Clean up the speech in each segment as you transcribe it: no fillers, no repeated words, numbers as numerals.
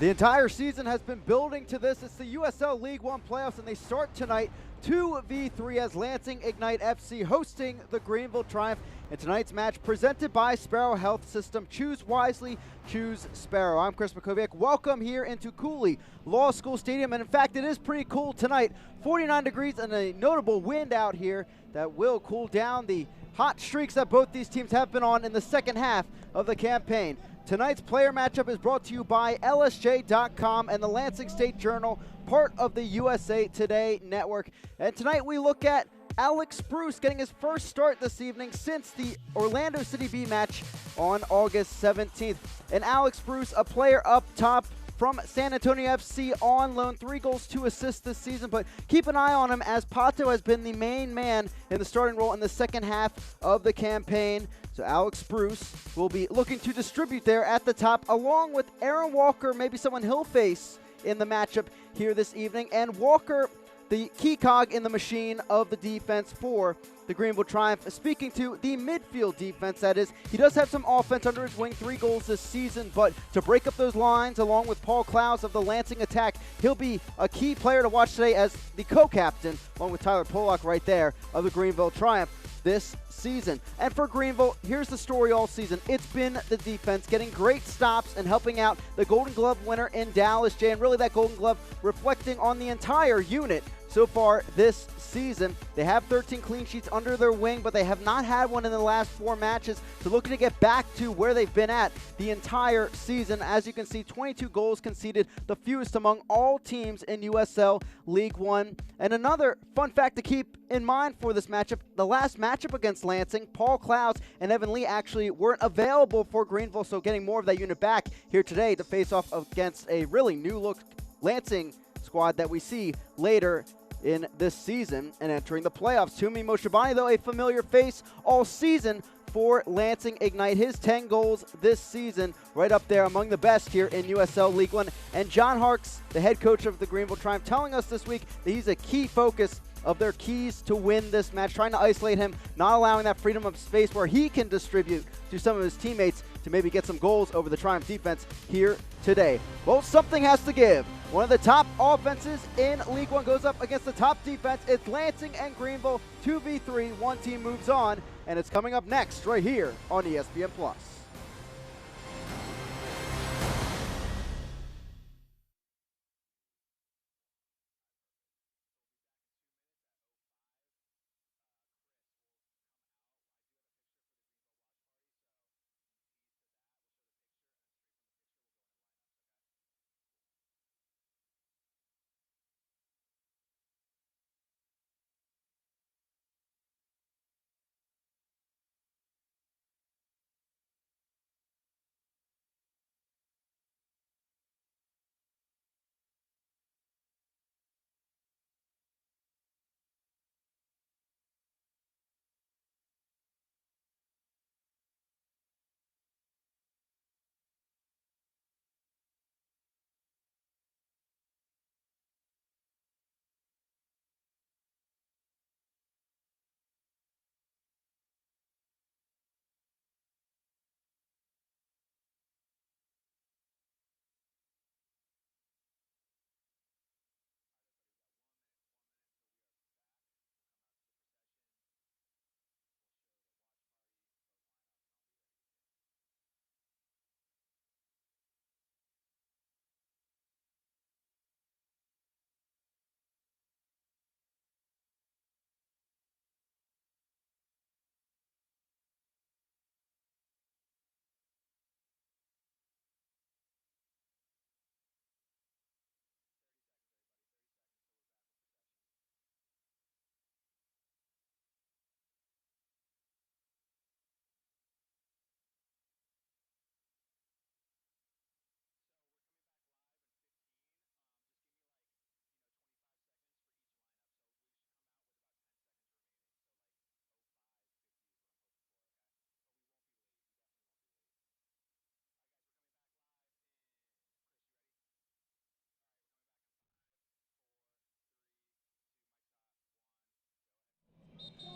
The entire season has been building to this. It's the USL League One playoffs, and they start tonight 2v3 as Lansing Ignite FC hosting the Greenville Triumph. In tonight's match, presented by Sparrow Health System. Choose wisely, choose Sparrow. I'm Chris Makoviak. Welcome here into Cooley Law School Stadium, and in fact, it is pretty cool tonight. 49 degrees and a notable wind out here that will cool down the hot streaks that both these teams have been on in the second half of the campaign. Tonight's player matchup is brought to you by LSJ.com and the Lansing State Journal, part of the USA Today network. And tonight we look at Alex Bruce getting his first start this evening since the Orlando City B match on August 17th. And Alex Bruce, a player up top from San Antonio FC on loan, 3 goals, 2 assists this season, but keep an eye on him as Pato has been the main man in the starting role in the second half of the campaign. So Alex Bruce will be looking to distribute there at the top, along with Aaron Walker, maybe someone he'll face in the matchup here this evening. And Walker, the key cog in the machine of the defense for the Greenville Triumph. Speaking to the midfield defense, that is, he does have some offense under his wing, 3 goals this season, but to break up those lines along with Paul Klaus of the Lansing attack, he'll be a key player to watch today as the co-captain, along with Tyler Pollock right there, of the Greenville Triumph this season. And for Greenville, here's the story all season. It's been the defense getting great stops and helping out the Golden Glove winner in Dallas J, and really that Golden Glove reflecting on the entire unit so far this season. They have 13 clean sheets under their wing, but they have not had one in the last 4 matches. So looking to get back to where they've been at the entire season. As you can see, 22 goals conceded, the fewest among all teams in USL League One. And another fun fact to keep in mind for this matchup, the last matchup against Lansing, Paul Klaus and Evan Lee actually weren't available for Greenville, so getting more of that unit back here today to face off against a really new-look Lansing squad that we see later in this season and entering the playoffs. Tumi Moshabani, though, a familiar face all season for Lansing Ignite. His 10 goals this season, right up there among the best here in USL League One. And John Harkes, the head coach of the Greenville Triumph, telling us this week that he's a key focus of their keys to win this match, trying to isolate him, not allowing that freedom of space where he can distribute to some of his teammates to maybe get some goals over the Triumph defense here today. Well, something has to give. One of the top offenses in League One goes up against the top defense. It's Lansing and Greenville, 2v3. One team moves on, and it's coming up next right here on ESPN+.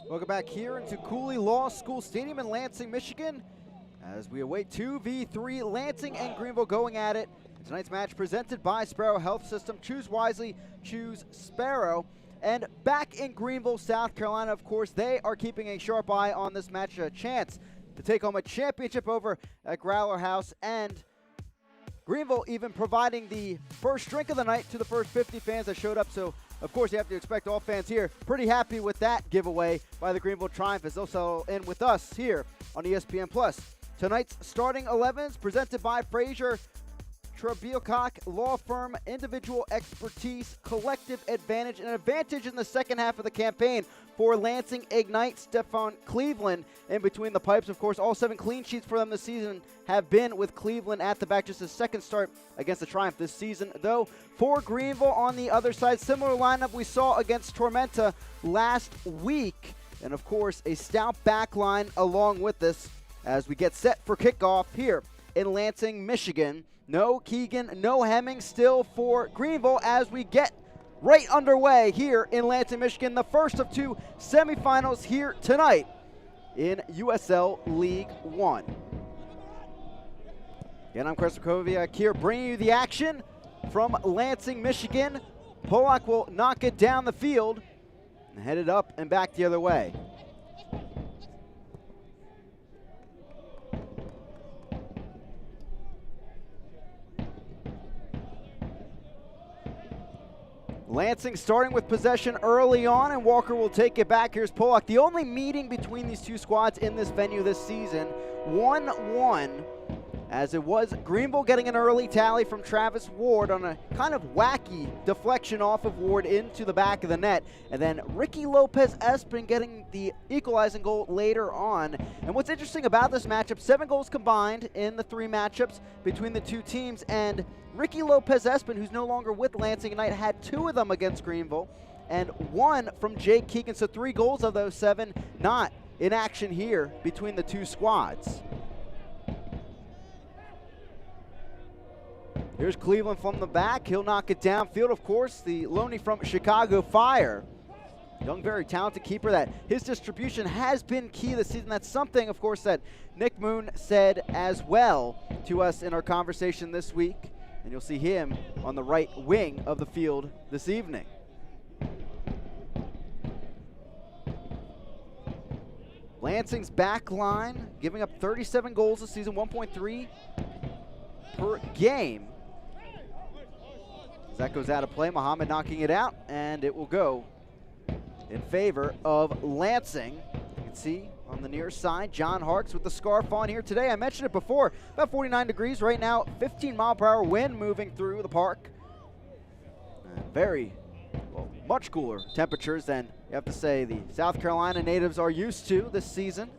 Welcome back here into Cooley Law School Stadium in Lansing, Michigan, as we await 2v3, Lansing and Greenville going at it. Tonight's match presented by Sparrow Health System. Choose wisely, choose Sparrow. And back in Greenville, South Carolina, of course, they are keeping a sharp eye on this match, a chance to take home a championship over at Growler House. And Greenville even providing the first drink of the night to the first 50 fans that showed up. So, of course, you have to expect all fans here pretty happy with that giveaway by the Greenville Triumph as they'll settle in with us here on ESPN+. Tonight's starting 11s presented by Frazier Trebilcock Law Firm, individual expertise, collective advantage, and advantage in the second half of the campaign for Lansing Ignite. Stefan Cleveland in between the pipes. Of course, all 7 clean sheets for them this season have been with Cleveland at the back. Just his second start against the Triumph this season, though. For Greenville on the other side, similar lineup we saw against Tormenta last week. And, of course, a stout back line along with this as we get set for kickoff here in Lansing, Michigan. No Keegan, no Hemming still for Greenville as we get right underway here in Lansing, Michigan. The first of 2 semifinals here tonight in USL League One. Again, I'm Chris Koviak here bringing you the action from Lansing, Michigan. Polak will knock it down the field and head it up and back the other way. Lansing starting with possession early on, and Walker will take it back. Here's Polak. The only meeting between these 2 squads in this venue this season, 1-1, as it was Greenville getting an early tally from Travis Ward on a kind of wacky deflection off of Ward into the back of the net, and then Ricky Lopez-Espin getting the equalizing goal later on. And what's interesting about this matchup, 7 goals combined in the 3 matchups between the 2 teams, and Ricky Lopez-Espin, who's no longer with Lansing Ignite, had 2 of them against Greenville and 1 from Jake Keegan. So 3 goals of those 7 not in action here between the 2 squads. Here's Cleveland from the back. He'll knock it downfield. Of course, the loanee from Chicago Fire. Young, very talented keeper that his distribution has been key this season. That's something, of course, that Nick Moon said as well to us in our conversation this week. And you'll see him on the right wing of the field this evening. Lansing's back line giving up 37 goals this season, 1.3 per game. As that goes out of play, Muhammad knocking it out, and it will go in favor of Lansing. You can see on the near side, John Harks with the scarf on here today. I mentioned it before, about 49 degrees right now, 15-mile-per-hour wind moving through the park. Much cooler temperatures than you have to say the South Carolina natives are used to this season.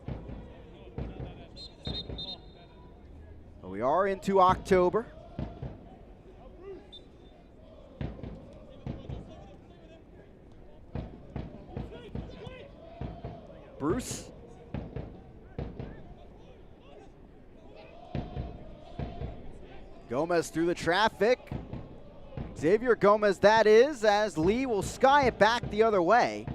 But we are into October. Bruce. Gomez through the traffic. Xavier Gomez, that is, as Lee will sky it back the other way.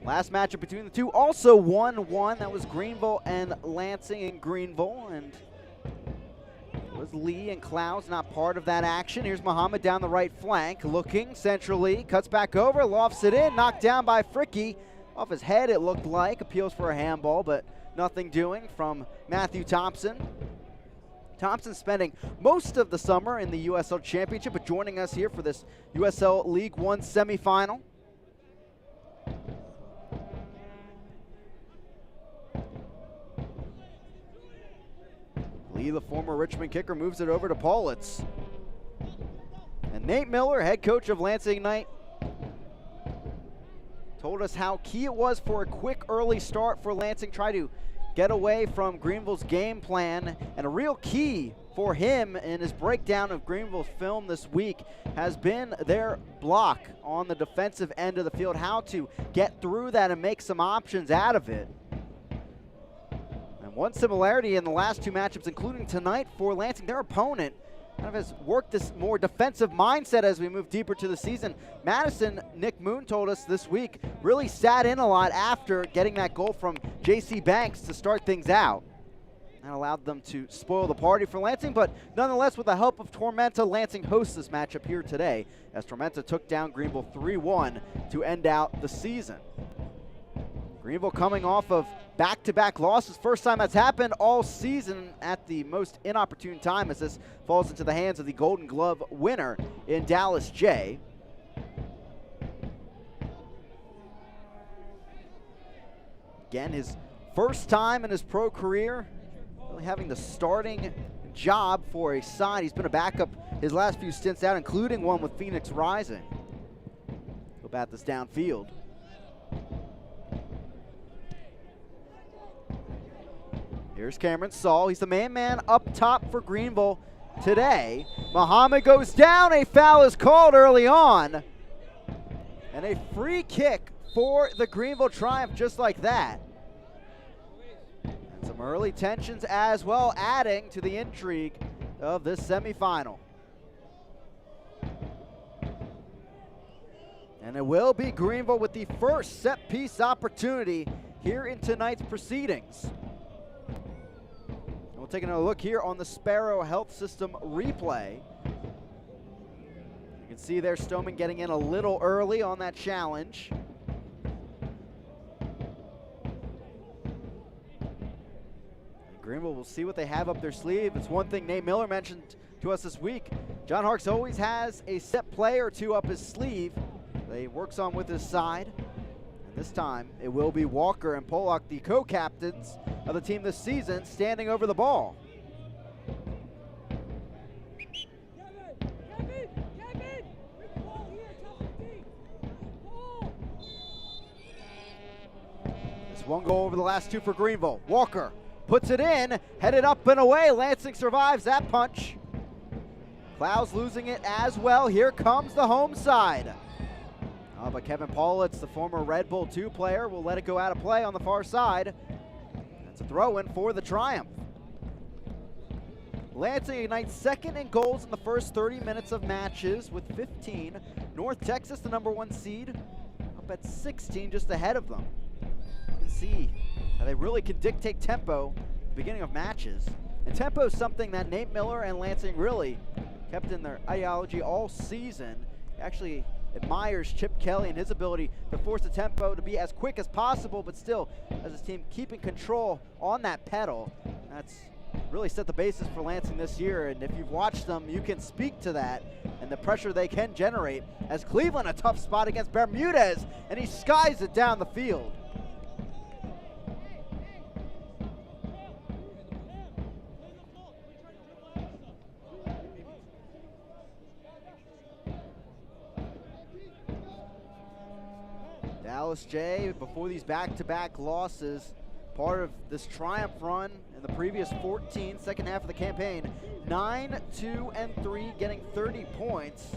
Last matchup between the 2, also 1-1. That was Greenville and Lansing in Greenville. And it was Lee and Clouds not part of that action. Here's Muhammad down the right flank, looking centrally, cuts back over, lofts it in, knocked down by Fricky. Off his head, it looked like. Appeals for a handball, but nothing doing from Matthew Thompson. Thompson spending most of the summer in the USL Championship, but joining us here for this USL League One semifinal. Lee, the former Richmond kicker, moves it over to Paulitz. And Nate Miller, head coach of Lansing Ignite, told us how key it was for a quick early start for Lansing. Try to get away from Greenville's game plan, and a real key for him in his breakdown of Greenville's film this week has been their block on the defensive end of the field, how to get through that and make some options out of it. And one similarity in the last 2 matchups, including tonight for Lansing, their opponent kind of has worked this more defensive mindset as we move deeper to the season. Madison, Nick Moon told us this week, really sat in a lot after getting that goal from J.C. Banks to start things out. That allowed them to spoil the party for Lansing, but nonetheless, with the help of Tormenta, Lansing hosts this matchup here today as Tormenta took down Greenville 3-1 to end out the season. Greenville coming off of back-to-back losses. First time that's happened all season at the most inopportune time as this falls into the hands of the Golden Glove winner in Dallas J. Again, his first time in his pro career really having the starting job for a side. He's been a backup his last few stints out, including one with Phoenix Rising. He'll bat this downfield. Here's Cameron Saul. He's the main man up top for Greenville today. Muhammad goes down. A foul is called early on. And a free kick for the Greenville Triumph just like that. And some early tensions as well, adding to the intrigue of this semifinal. And it will be Greenville with the first set-piece opportunity here in tonight's proceedings. We'll take another look here on the Sparrow Health System replay. You can see there Stoneman getting in a little early on that challenge. And Greenville will see what they have up their sleeve. It's one thing Nate Miller mentioned to us this week. John Harkes always has a set play or two up his sleeve that he works on with his side. This time, it will be Walker and Pollock, the co-captains of the team this season, standing over the ball. Just one goal over the last two for Greenville. Walker puts it in, headed up and away. Lansing survives that punch. Clouds losing it as well. Here comes the home side. But Kevin Paulitz, the former Red Bull 2 player, will let it go out of play on the far side. That's a throw-in for the Triumph. Lansing ignites second in goals in the first 30 minutes of matches with 15. North Texas, the #1 seed, up at 16, just ahead of them. You can see how they really can dictate tempo at the beginning of matches. And tempo is something that Nate Miller and Lansing really kept in their ideology all season. Actually admires Chip Kelly and his ability to force the tempo to be as quick as possible, but still, as his team keeping control on that pedal. That's really set the basis for Lansing this year, and if you've watched them, you can speak to that and the pressure they can generate. As Cleveland, a tough spot against Bermudez, and he skies it down the field. Dallas J, before these back-to-back losses, part of this Triumph run in the previous 14, second half of the campaign, 9-2-3, getting 30 points.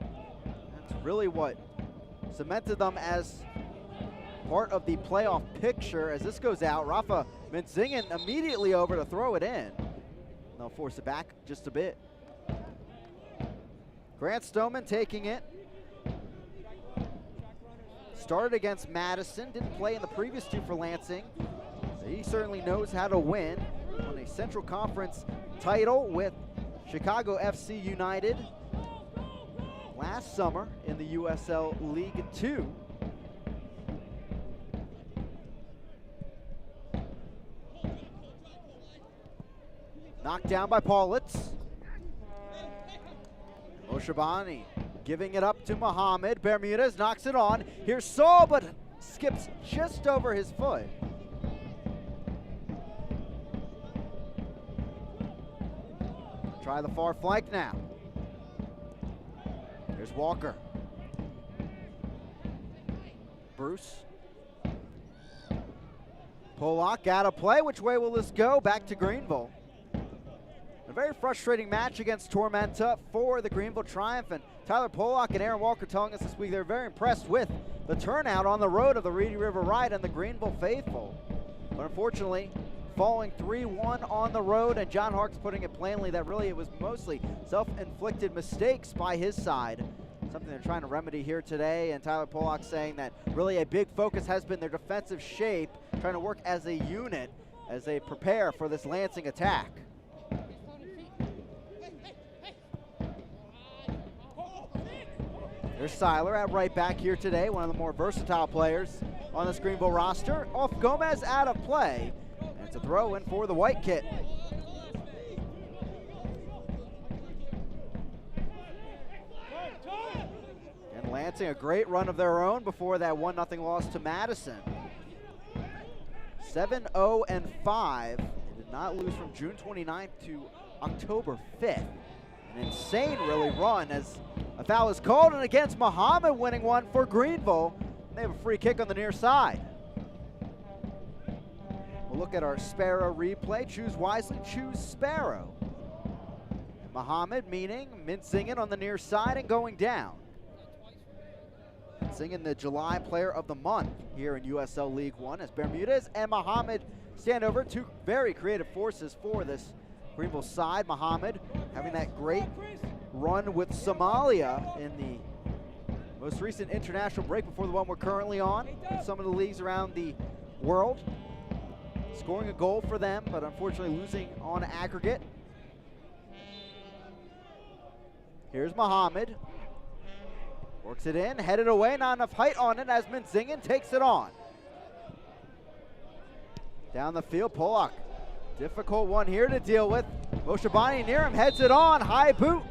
That's really what cemented them as part of the playoff picture. As this goes out, Rafa Menzingen immediately over to throw it in. They'll force it back just a bit. Grant Stoneman taking it. Started against Madison, didn't play in the previous two for Lansing. He certainly knows how to win. Won a Central Conference title with Chicago FC United last summer in the USL League 2. Knocked down by Paulitz. Oshabani giving it up to Muhammad. Bermudez knocks it on. Here's Saul, but skips just over his foot. Try the far flank now. Here's Walker. Bruce. Pollock out of play. Which way will this go? Back to Greenville. A very frustrating match against Tormenta for the Greenville Triumph, and Tyler Pollock and Aaron Walker telling us this week they're very impressed with the turnout on the road of the Reedy River Ride and the Greenville faithful. But unfortunately, falling 3-1 on the road, and John Harkes putting it plainly that really it was mostly self-inflicted mistakes by his side. Something they're trying to remedy here today, and Tyler Pollock saying that really a big focus has been their defensive shape, trying to work as a unit. as they prepare for this Lansing attack. There's Seiler at right back here today, one of the more versatile players on this Greenville roster. Off Gomez, out of play. And it's a throw in for the white kit. And Lansing, a great run of their own before that 1-0 loss to Madison. 7-0-5. They did not lose from June 29th to October 5th. An insane, really, run as a foul is called, and against Muhammad winning one for Greenville. They have a free kick on the near side. We'll look at our Sparrow replay. Choose wisely, choose Sparrow. And Muhammad, meaning Mintzingen on the near side and going down. Mintzingen, the July Player of the Month here in USL League One, as Bermudez and Muhammad stand over. Two very creative forces for this Greenville side. Muhammad having that great run with Somalia in the most recent international break before the one we're currently on. Some of the leagues around the world. Scoring a goal for them, but unfortunately losing on aggregate. Here's Muhammad. Works it in, headed away, not enough height on it as Mintzingen takes it on. Down the field, Polak. Difficult one here to deal with. Moshabani near him, heads it on, high boot.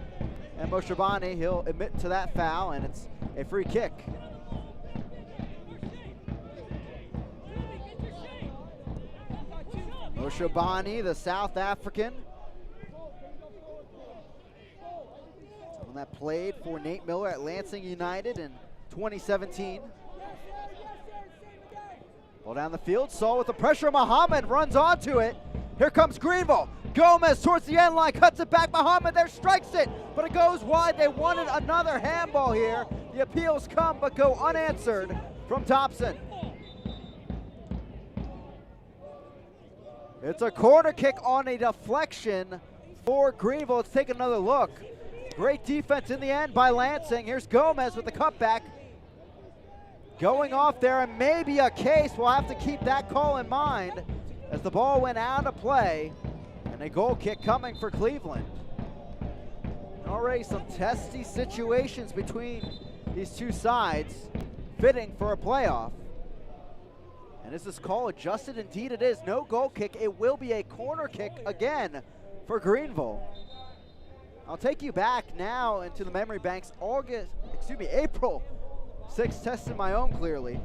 And Moshabani, he'll admit to that foul, and it's a free kick. Moshabani, the South African. Someone that played for Nate Miller at Lansing United in 2017. Ball down the field, Saul with the pressure, Muhammad runs onto it. Here comes Greenville. Gomez towards the end line, cuts it back. Muhammad there strikes it, but it goes wide. They wanted another handball here. The appeals come but go unanswered from Thompson. It's a corner kick on a deflection for Greenville. Let's take another look. Great defense in the end by Lansing. Here's Gomez with the cutback. Going off there, and maybe a case. We'll have to keep that call in mind as the ball went out of play, and a goal kick coming for Cleveland. Already some testy situations between these two sides, fitting for a playoff. And is this call adjusted? Indeed it is. No goal kick. It will be a corner kick again for Greenville. I'll take you back now into the memory banks. April 6th, testing my own clearly.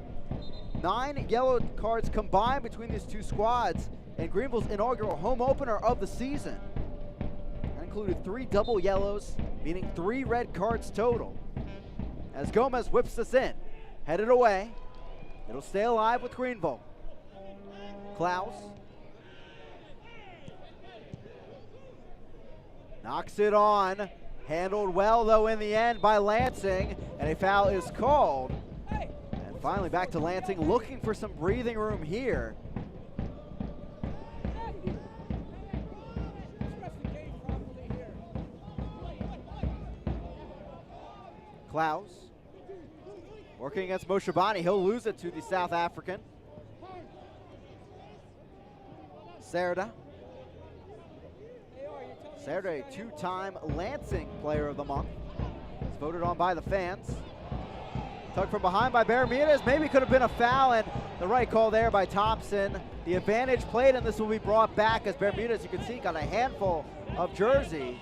9 yellow cards combined between these two squads in Greenville's inaugural home opener of the season. That included 3 double yellows, meaning 3 red cards total. As Gomez whips this in, headed away. It'll stay alive with Greenville. Klaus knocks it on. Handled well, though, in the end by Lansing, and a foul is called. And finally back to Lansing, looking for some breathing room here. Klaus working against Moshabani. He'll lose it to the South African. Serda. Serda, a 2-time Lansing Player of the Month. It's voted on by the fans. Tugged from behind by Bermudez. Maybe could have been a foul, and the right call there by Thompson. The advantage played, and this will be brought back as Bermudez, you can see, got a handful of jersey.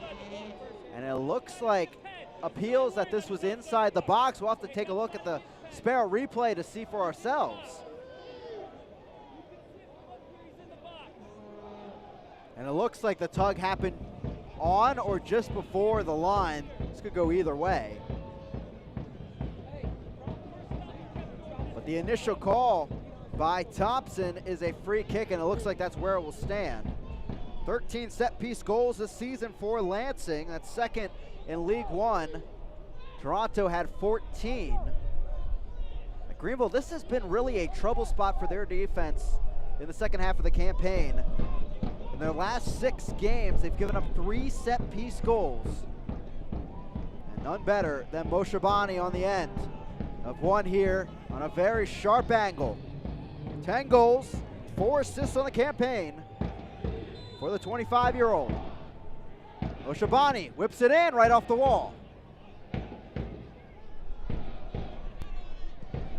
And it looks like appeals that this was inside the box. We'll have to take a look at the Sparrow replay to see for ourselves. And it looks like the tug happened on or just before the line. This could go either way. But the initial call by Thompson is a free kick, and it looks like that's where it will stand. 13 set-piece goals this season for Lansing. That's second in League One. Toronto had 14. At Greenville, this has been really a trouble spot for their defense in the second half of the campaign. In their last 6 games, they've given up 3 set-piece goals. And none better than Moshabani on the end of one here on a very sharp angle. 10 goals, 4 assists on the campaign. for the 25-year-old. Oshabani whips it in right off the wall.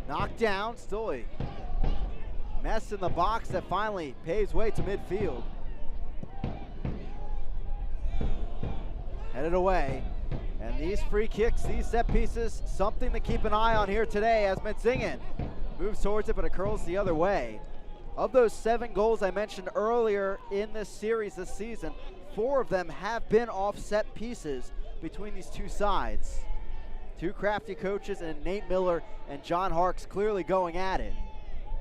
Knocked down, still a mess in the box that finally paves way to midfield. Headed away. And these free kicks, these set pieces, something to keep an eye on here today as Metzingen moves towards it, but it curls the other way. Of those 7 goals I mentioned earlier in this series this season, 4 of them have been off set pieces between these two sides. 2 crafty coaches and Nate Miller and John Harks clearly going at it.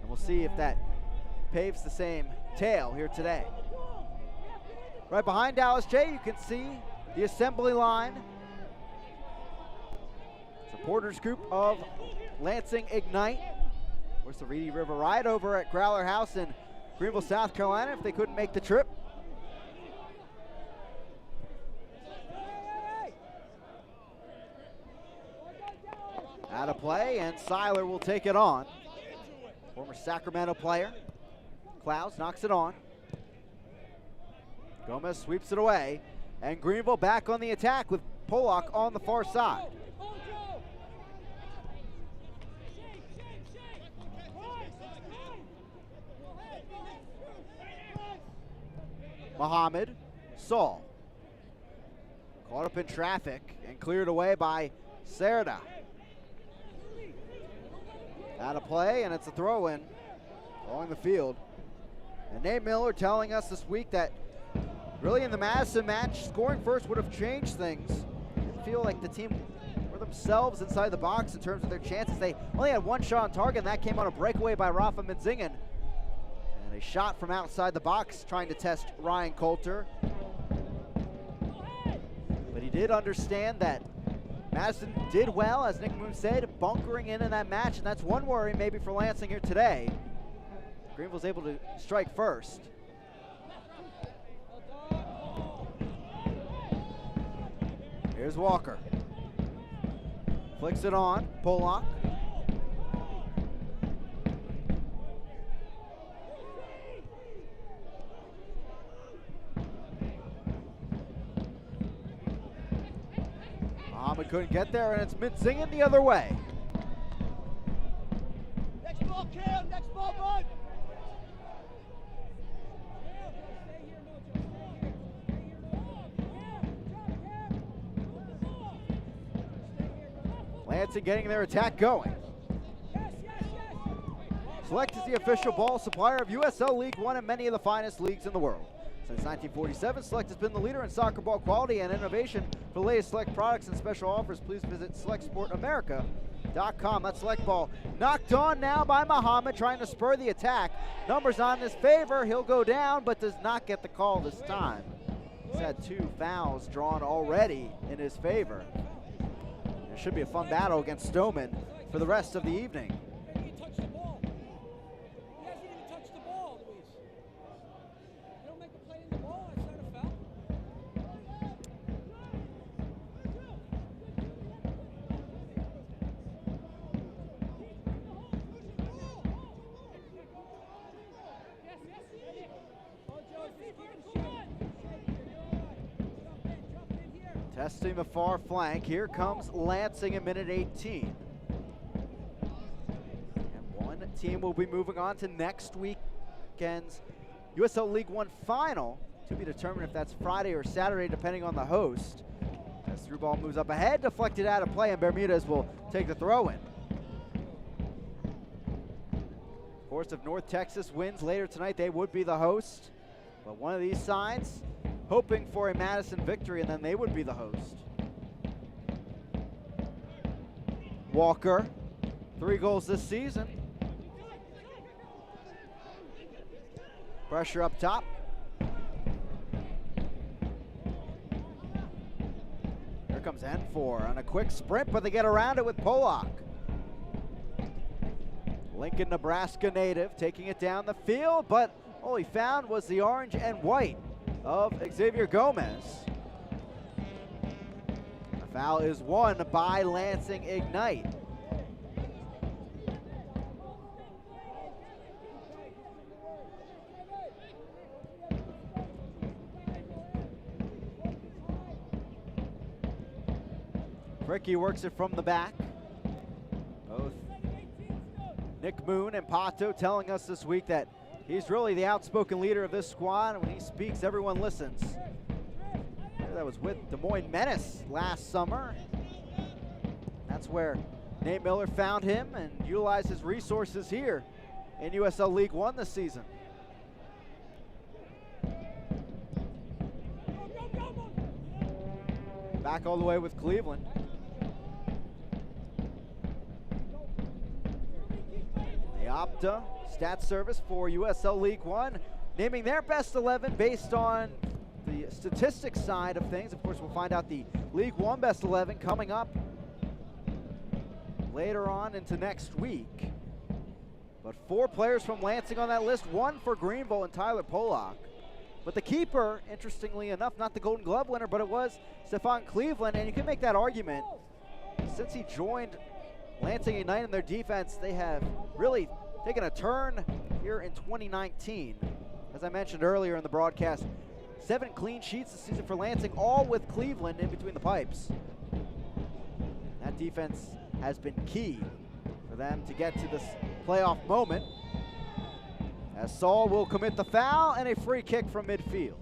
And we'll see if that paves the same tale here today. Right behind Dallas J, you can see the assembly line. Supporters group of Lansing Ignite. Of course, the Reedy River Ride over at Growler House in Greenville, South Carolina, if they couldn't make the trip. Out of play, and Seiler will take it on. Former Sacramento player. Klaus knocks it on. Gomez sweeps it away, and Greenville back on the attack with Polak on the far side. Muhammad, Saul. Caught up in traffic and cleared away by Serda. Out of play, and it's a throw-in along the field. And Nate Miller telling us this week that really in the Madison match, scoring first would have changed things. Didn't feel like the team were themselves inside the box in terms of their chances. They only had 1 shot on target, and that came on a breakaway by Rafa Metzingen. And a shot from outside the box trying to test Ryan Coulter. But he did understand that Madison did well, as Nick Moon said, bunkering in that match, and that's one worry maybe for Lansing here today. Greenville's able to strike first. Here's Walker. Flicks it on, Polak. Muhammad couldn't get there, and it's Metzingen the other way. Next ball, Cam. Next ball, bud. Lansing getting their attack going. Select is the official ball supplier of USL League One and many of the finest leagues in the world. Since 1947, Select has been the leader in soccer ball quality and innovation. For the latest Select products and special offers, please visit SelectSportAmerica.com. That Select ball knocked on now by Muhammad, trying to spur the attack. Numbers on his favor. He'll go down, but does not get the call this time. He's had 2 fouls drawn already in his favor. It should be a fun battle against Stoneman for the rest of the evening. Testing the far flank. Here comes Lansing in minute 18. And one team will be moving on to next weekend's USL League One final, to be determined if that's Friday or Saturday, depending on the host. As through ball moves up ahead, deflected out of play, and Bermudez will take the throw in. Of course, if North Texas wins later tonight, they would be the host. But one of these sides hoping for a Madison victory, and then they would be the host. Walker, 3 goals this season. Pressure up top. Here comes N4 on a quick sprint, but they get around it with Polak. Lincoln, Nebraska native, taking it down the field, but all he found was the orange and white of Xavier Gomez. The foul is won by Lansing Ignite. Ricky works it from the back. Both Nick Moon and Pato telling us this week that he's really the outspoken leader of this squad. When he speaks, everyone listens. That was with Des Moines Menace last summer. That's where Nate Miller found him and utilized his resources here in USL League One this season. Back all the way with Cleveland. The Opta stat service for USL League One, naming their best 11 based on the statistics side of things. Of course, we'll find out the League One best 11 coming up later on into next week. But 4 players from Lansing on that list, 1 for Greenville and Tyler Polak. But the keeper, interestingly enough, not the Golden Glove winner, but it was Stefan Cleveland, and you can make that argument. Since he joined Lansing Ignite in their defense, they have really taken a turn here in 2019. As I mentioned earlier in the broadcast, 7 clean sheets this season for Lansing, all with Cleveland in between the pipes. That defense has been key for them to get to this playoff moment, as Saul will commit the foul and a free kick from midfield.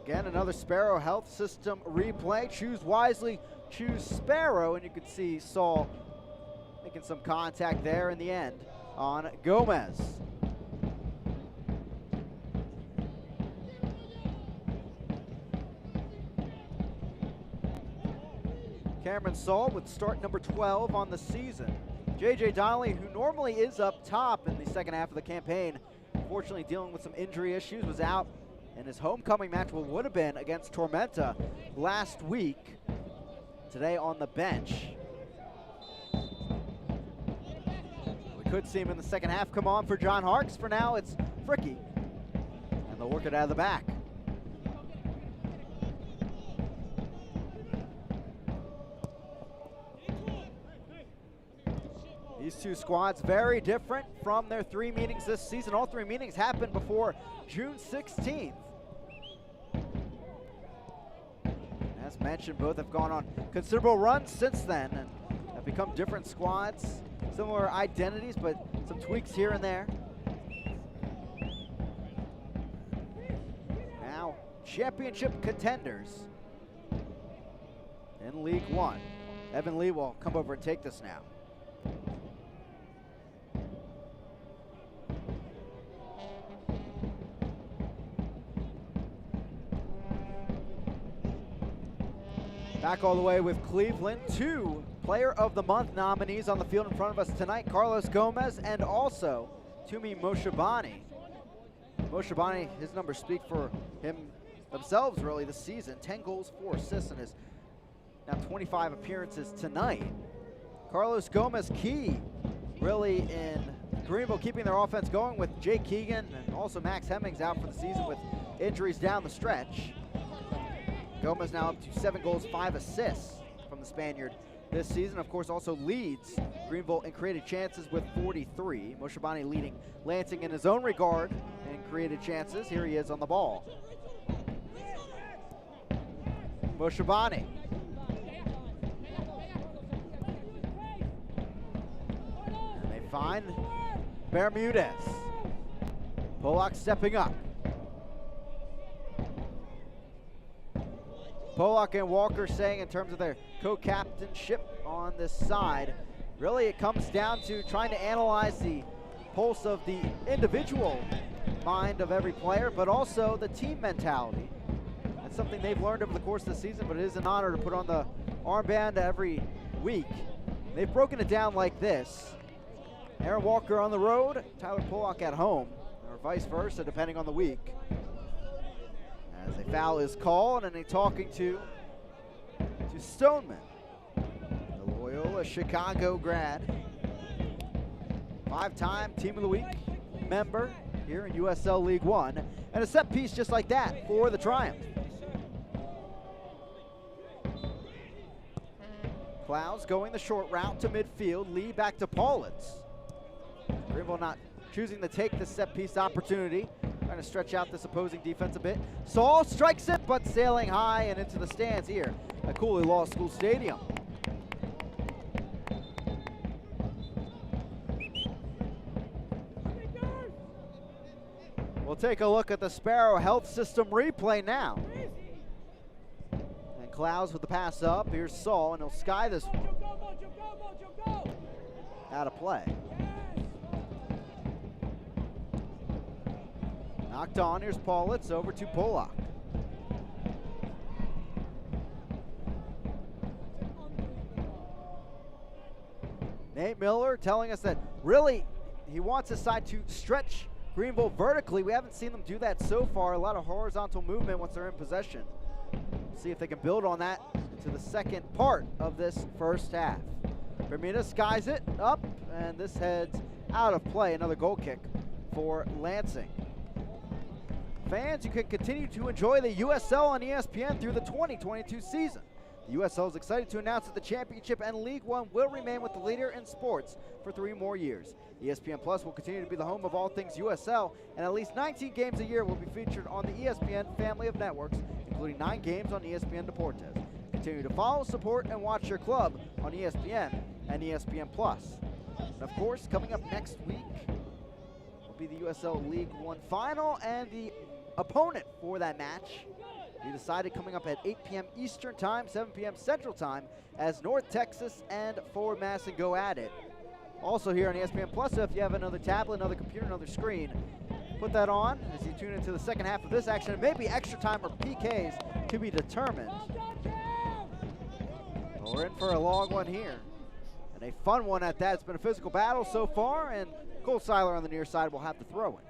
Again, another Sparrow Health System replay. Choose wisely, choose Sparrow, and you can see Saul making some contact there in the end on Gomez. Cameron Saul with start number 12 on the season. JJ Donnelly, who normally is up top in the second half of the campaign, unfortunately dealing with some injury issues, was out in his homecoming match, what would have been against Tormenta last week. Today on the bench. We could see him in the second half come on for John Harkes. For now, it's Fricky, and they'll work it out of the back. These two squads very different from their 3 meetings this season. All 3 meetings happened before June 16th. As mentioned, both have gone on considerable runs since then and have become different squads. Similar identities, but some tweaks here and there. Now, championship contenders in League One. Evan Lee will come over and take this now. Back all the way with Cleveland. 2 Player of the Month nominees on the field in front of us tonight. Carlos Gomez and also Tumi Moshabani. Moshabani, his numbers speak for him themselves really this season. 10 goals, 4 assists in his now 25 appearances tonight. Carlos Gomez key really in Greenville keeping their offense going with Jake Keegan and also Max Hemmings out for the season with injuries down the stretch. Gomez now up to 7 goals, 5 assists from the Spaniard this season. Of course, also leads Greenville in created chances with 43. Moshabani leading Lansing in his own regard in created chances. Here he is on the ball. Moshabani. And they find Bermudez. Polak stepping up. Polak and Walker saying in terms of their co-captainship on this side, really it comes down to trying to analyze the pulse of the individual mind of every player, but also the team mentality. That's something they've learned over the course of the season, but it is an honor to put on the armband every week. They've broken it down like this. Aaron Walker on the road, Tyler Polak at home, or vice versa, depending on the week. As a foul is called, and a talking to Stoneman, the Loyola Chicago grad. 5-time Team of the Week member here in USL League One. And a set piece just like that for the Triumph. Clouds going the short route to midfield. Lee back to Paulitz. Greenville not choosing to take the set piece opportunity. trying to stretch out this opposing defense a bit. Saul strikes it, but sailing high and into the stands here at Cooley Law School Stadium. We'll take a look at the Sparrow Health System replay now. And Clouds with the pass up. Here's Saul, and he'll sky this one. Out of play. Knocked on. Here's Paulitz over to Pollock. Nate Miller telling us that really he wants his side to stretch Greenville vertically. We haven't seen them do that so far. A lot of horizontal movement once they're in possession. See if they can build on that into the second part of this first half. Bermuda skies it up, and this heads out of play. Another goal kick for Lansing. Fans, you can continue to enjoy the USL on ESPN through the 2022 season. The USL is excited to announce that the championship and League One will remain with the leader in sports for 3 more years. ESPN Plus will continue to be the home of all things USL, and at least 19 games a year will be featured on the ESPN family of networks, including 9 games on ESPN Deportes. Continue to follow, support, and watch your club on ESPN and ESPN Plus. And of course, coming up next week will be the USL League One final, and the opponent for that match be decided coming up at 8 p.m. Eastern Time, 7 p.m. Central Time, as North Texas and Forward Madison go at it. Also here on ESPN Plus, so if you have another tablet, another computer, another screen, put that on as you tune into the second half of this action. It may be extra time or PKs to be determined. Well, we're in for a long one here, and a fun one at that. It's been a physical battle so far, and Cole Seiler on the near side will have to throw it.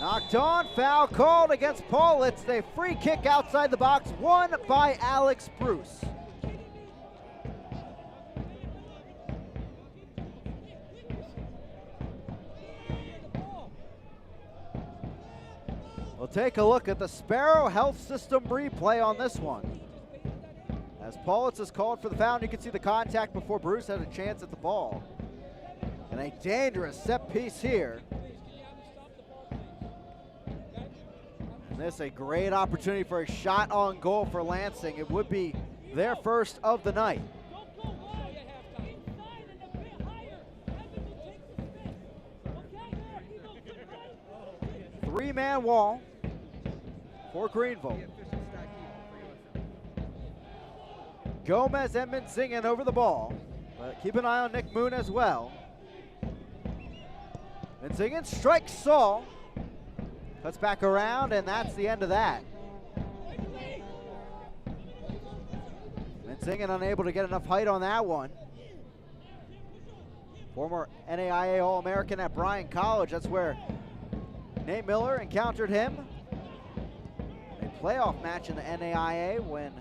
Knocked on, foul called against Paulitz. A free kick outside the box, won by Alex Bruce. We'll take a look at the Sparrow Health System replay on this one. As Paulitz is called for the foul, you can see the contact before Bruce had a chance at the ball. And a dangerous set piece here. This a great opportunity for a shot on goal for Lansing. It would be their first of the night. Three-man wall for Greenville. Gomez and Minzingen over the ball, but keep an eye on Nick Moon as well. Minzingen strikes Saul. Cuts back around, and that's the end of that. Minzingen unable to get enough height on that one. Former NAIA All-American at Bryan College. That's where Nate Miller encountered him. A playoff match in the NAIA when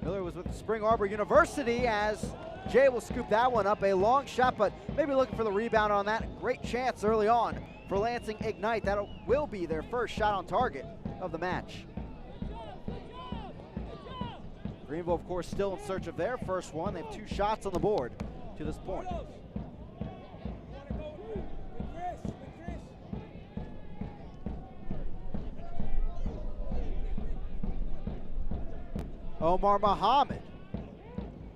Miller was with Spring Arbor University, as Jay will scoop that one up. A long shot, but maybe looking for the rebound on that. Great chance early on for Lansing Ignite. That will be their first shot on target of the match. Greenville, of course, still in search of their first one. They have 2 shots on the board to this point. Omar Muhammad.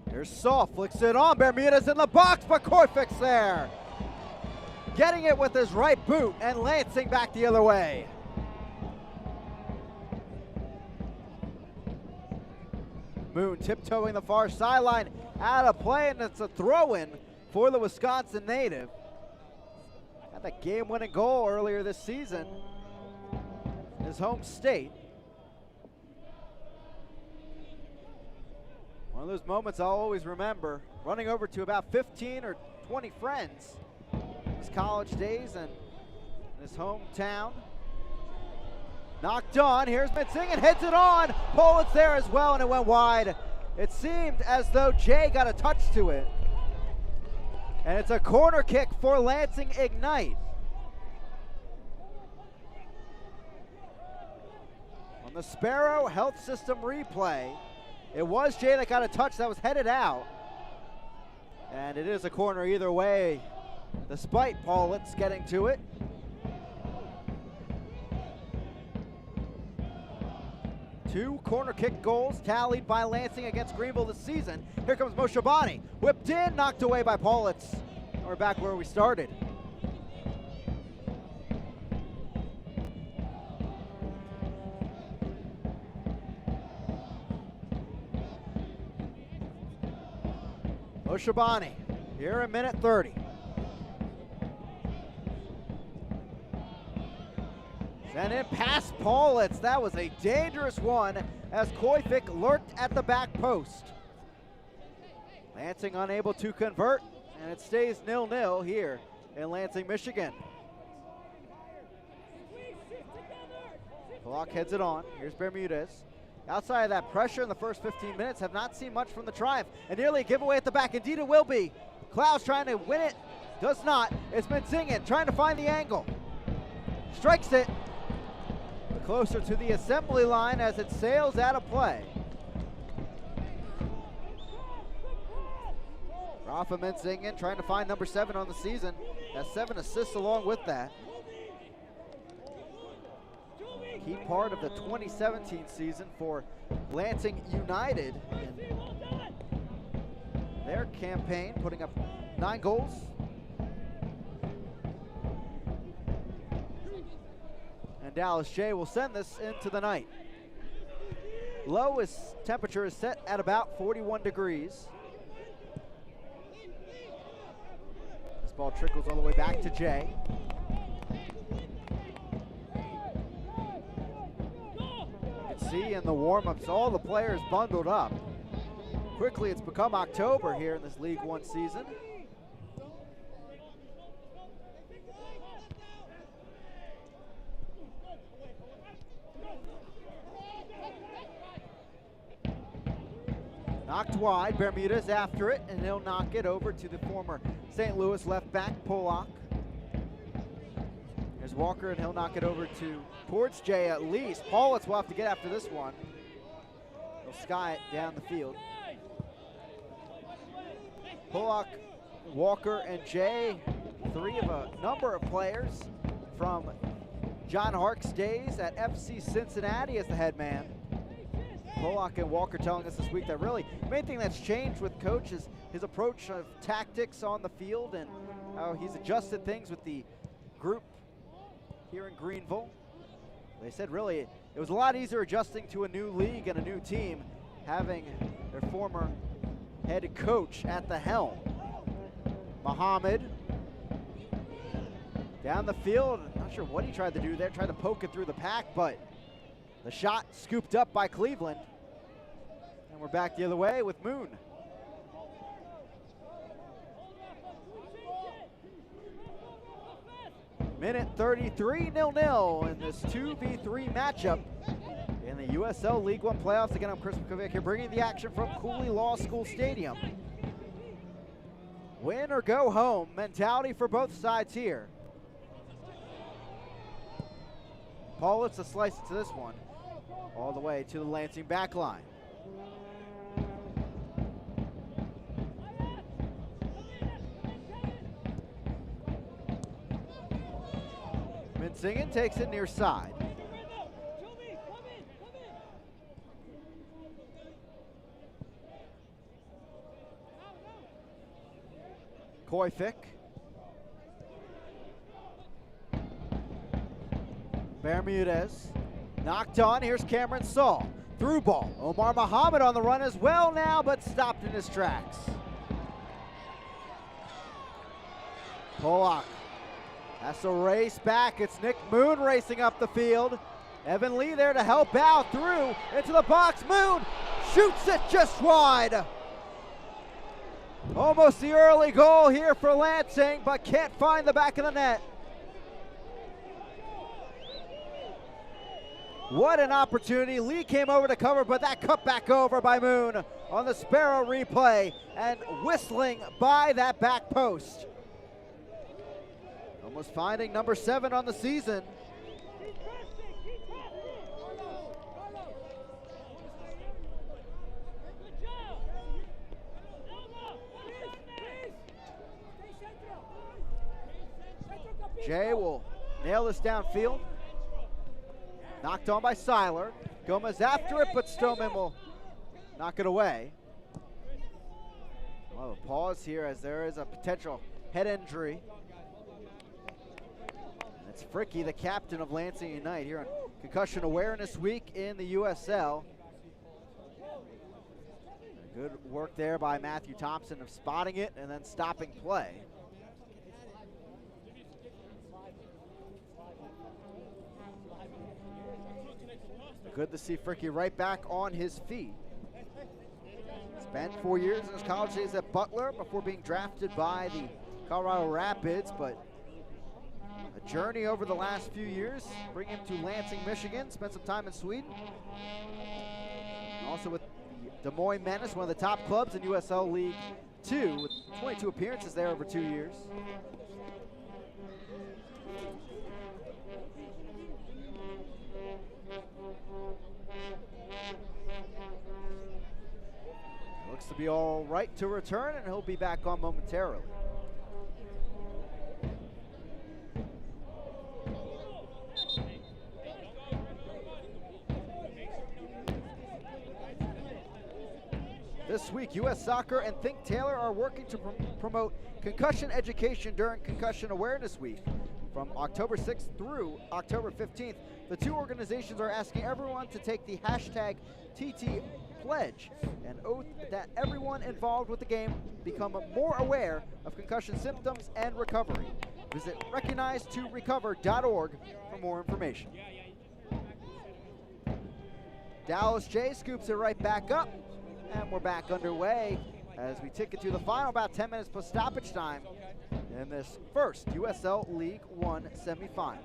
Here's Saul, flicks it on. Bermuda's in the box, but Korfik's there. Getting it with his right boot, and Lansing back the other way. Moon tiptoeing the far sideline, out of play, and it's a throw-in for the Wisconsin native. Had that game-winning goal earlier this season in his home state. One of those moments I'll always remember, running over to about 15 or 20 friends his college days and in his hometown. Knocked on, here's Minzingen, hits it on. Paulitz there as well, and it went wide. It seemed as though Jay got a touch to it. And it's a corner kick for Lansing Ignite. On the Sparrow Health System replay, It was Jay that got a touch that was headed out. And it is a corner either way, despite Paulitz getting to it. Two corner kick goals tallied by Lansing against Greenville this season. Here comes Moshabani. Whipped in, knocked away by Paulitz. We're back where we started. Moshabani here in minute 30. Sent in past Paulitz. That was a dangerous one as Koifik lurked at the back post. Lansing unable to convert, and it stays 0-0 here in Lansing, Michigan. Block heads it on. Here's Bermudez. Outside of that pressure in the first 15 minutes, have not seen much from the Triumph. And nearly a giveaway at the back. Indeed it will be. Klaus trying to win it. Does not. It's Menzingen trying to find the angle. Strikes it. Closer to the assembly line as it sails out of play. Rafa Menzingen trying to find number 7 on the season. Has 7 assists along with that. Key part of the 2017 season for Lansing United in their campaign, putting up 9 goals. And Dallas J will send this into the night. Lowest temperature is set at about 41 degrees. This ball trickles all the way back to Jay. See in the warm-ups, all the players bundled up. Quickly, it's become October here in this League One season. Knocked wide, Bermudez after it, and he'll knock it over to the former St. Louis left back, Polak. There's Walker, and he'll knock it over towards Jay at least. Paulitz will have to get after this one. He'll sky it down the field. Polak, Walker, and Jay, 3 of a number of players from John Hark's days at FC Cincinnati as the head man. Polak and Walker telling us this week that really the main thing that's changed with coach is his approach of tactics on the field and how he's adjusted things with the group here in Greenville. They said really it was a lot easier adjusting to a new league and a new team having their former head coach at the helm. Muhammad down the field, not sure what he tried to do there, tried to poke it through the pack, but the shot scooped up by Cleveland. And we're back the other way with Moon. Minute 33, 0-0 in this 2v3 matchup in the USL League One playoffs. Again, I'm Chris McCovic here bringing the action from Cooley Law School Stadium. Win or go home mentality for both sides here. Paulitz a slice to this one, all the way to the Lansing back line. Menzingen takes it near side. Koifik. Bermudez. Knocked on. Here's Cameron Saul. Through ball. Omar Muhammad on the run as well now, but stopped in his tracks. Polak has to race back. It's Nick Moon racing up the field. Evan Lee there to help out through into the box. Moon shoots it just wide. Almost the early goal here for Lansing, but can't find the back of the net. What an opportunity. Lee came over to cover, but that cut back over by Moon on the Sparrow replay and whistling by that back post. Almost finding number 7 on the season. Jay will nail this downfield. Knocked on by Seiler. Gomez after it, but Stoneman will knock it away. We'll have a pause here as there is a potential head injury. And it's Fricky, the captain of Lansing Unite, here on Concussion Awareness Week in the USL. Good work there by Matthew Thompson of spotting it and then stopping play. Good to see Fricky right back on his feet. Spent 4 years in his college days at Butler before being drafted by the Colorado Rapids, but a journey over the last few years, bring him to Lansing, Michigan, spent some time in Sweden. Also with the Des Moines Menace, one of the top clubs in USL League 2, with 22 appearances there over 2 years. Looks to be all right to return, and he'll be back on momentarily. This week, U.S. Soccer and Think Taylor are working to promote concussion education during Concussion Awareness Week. From October 6th through October 15th, the two organizations are asking everyone to take the hashtag TT Pledge, an oath that everyone involved with the game become more aware of concussion symptoms and recovery. Visit recognizetorecover.org for more information. Dallas J scoops it right back up, and we're back underway as we tick it to the final, about 10 minutes plus stoppage time in this first USL League One semifinal.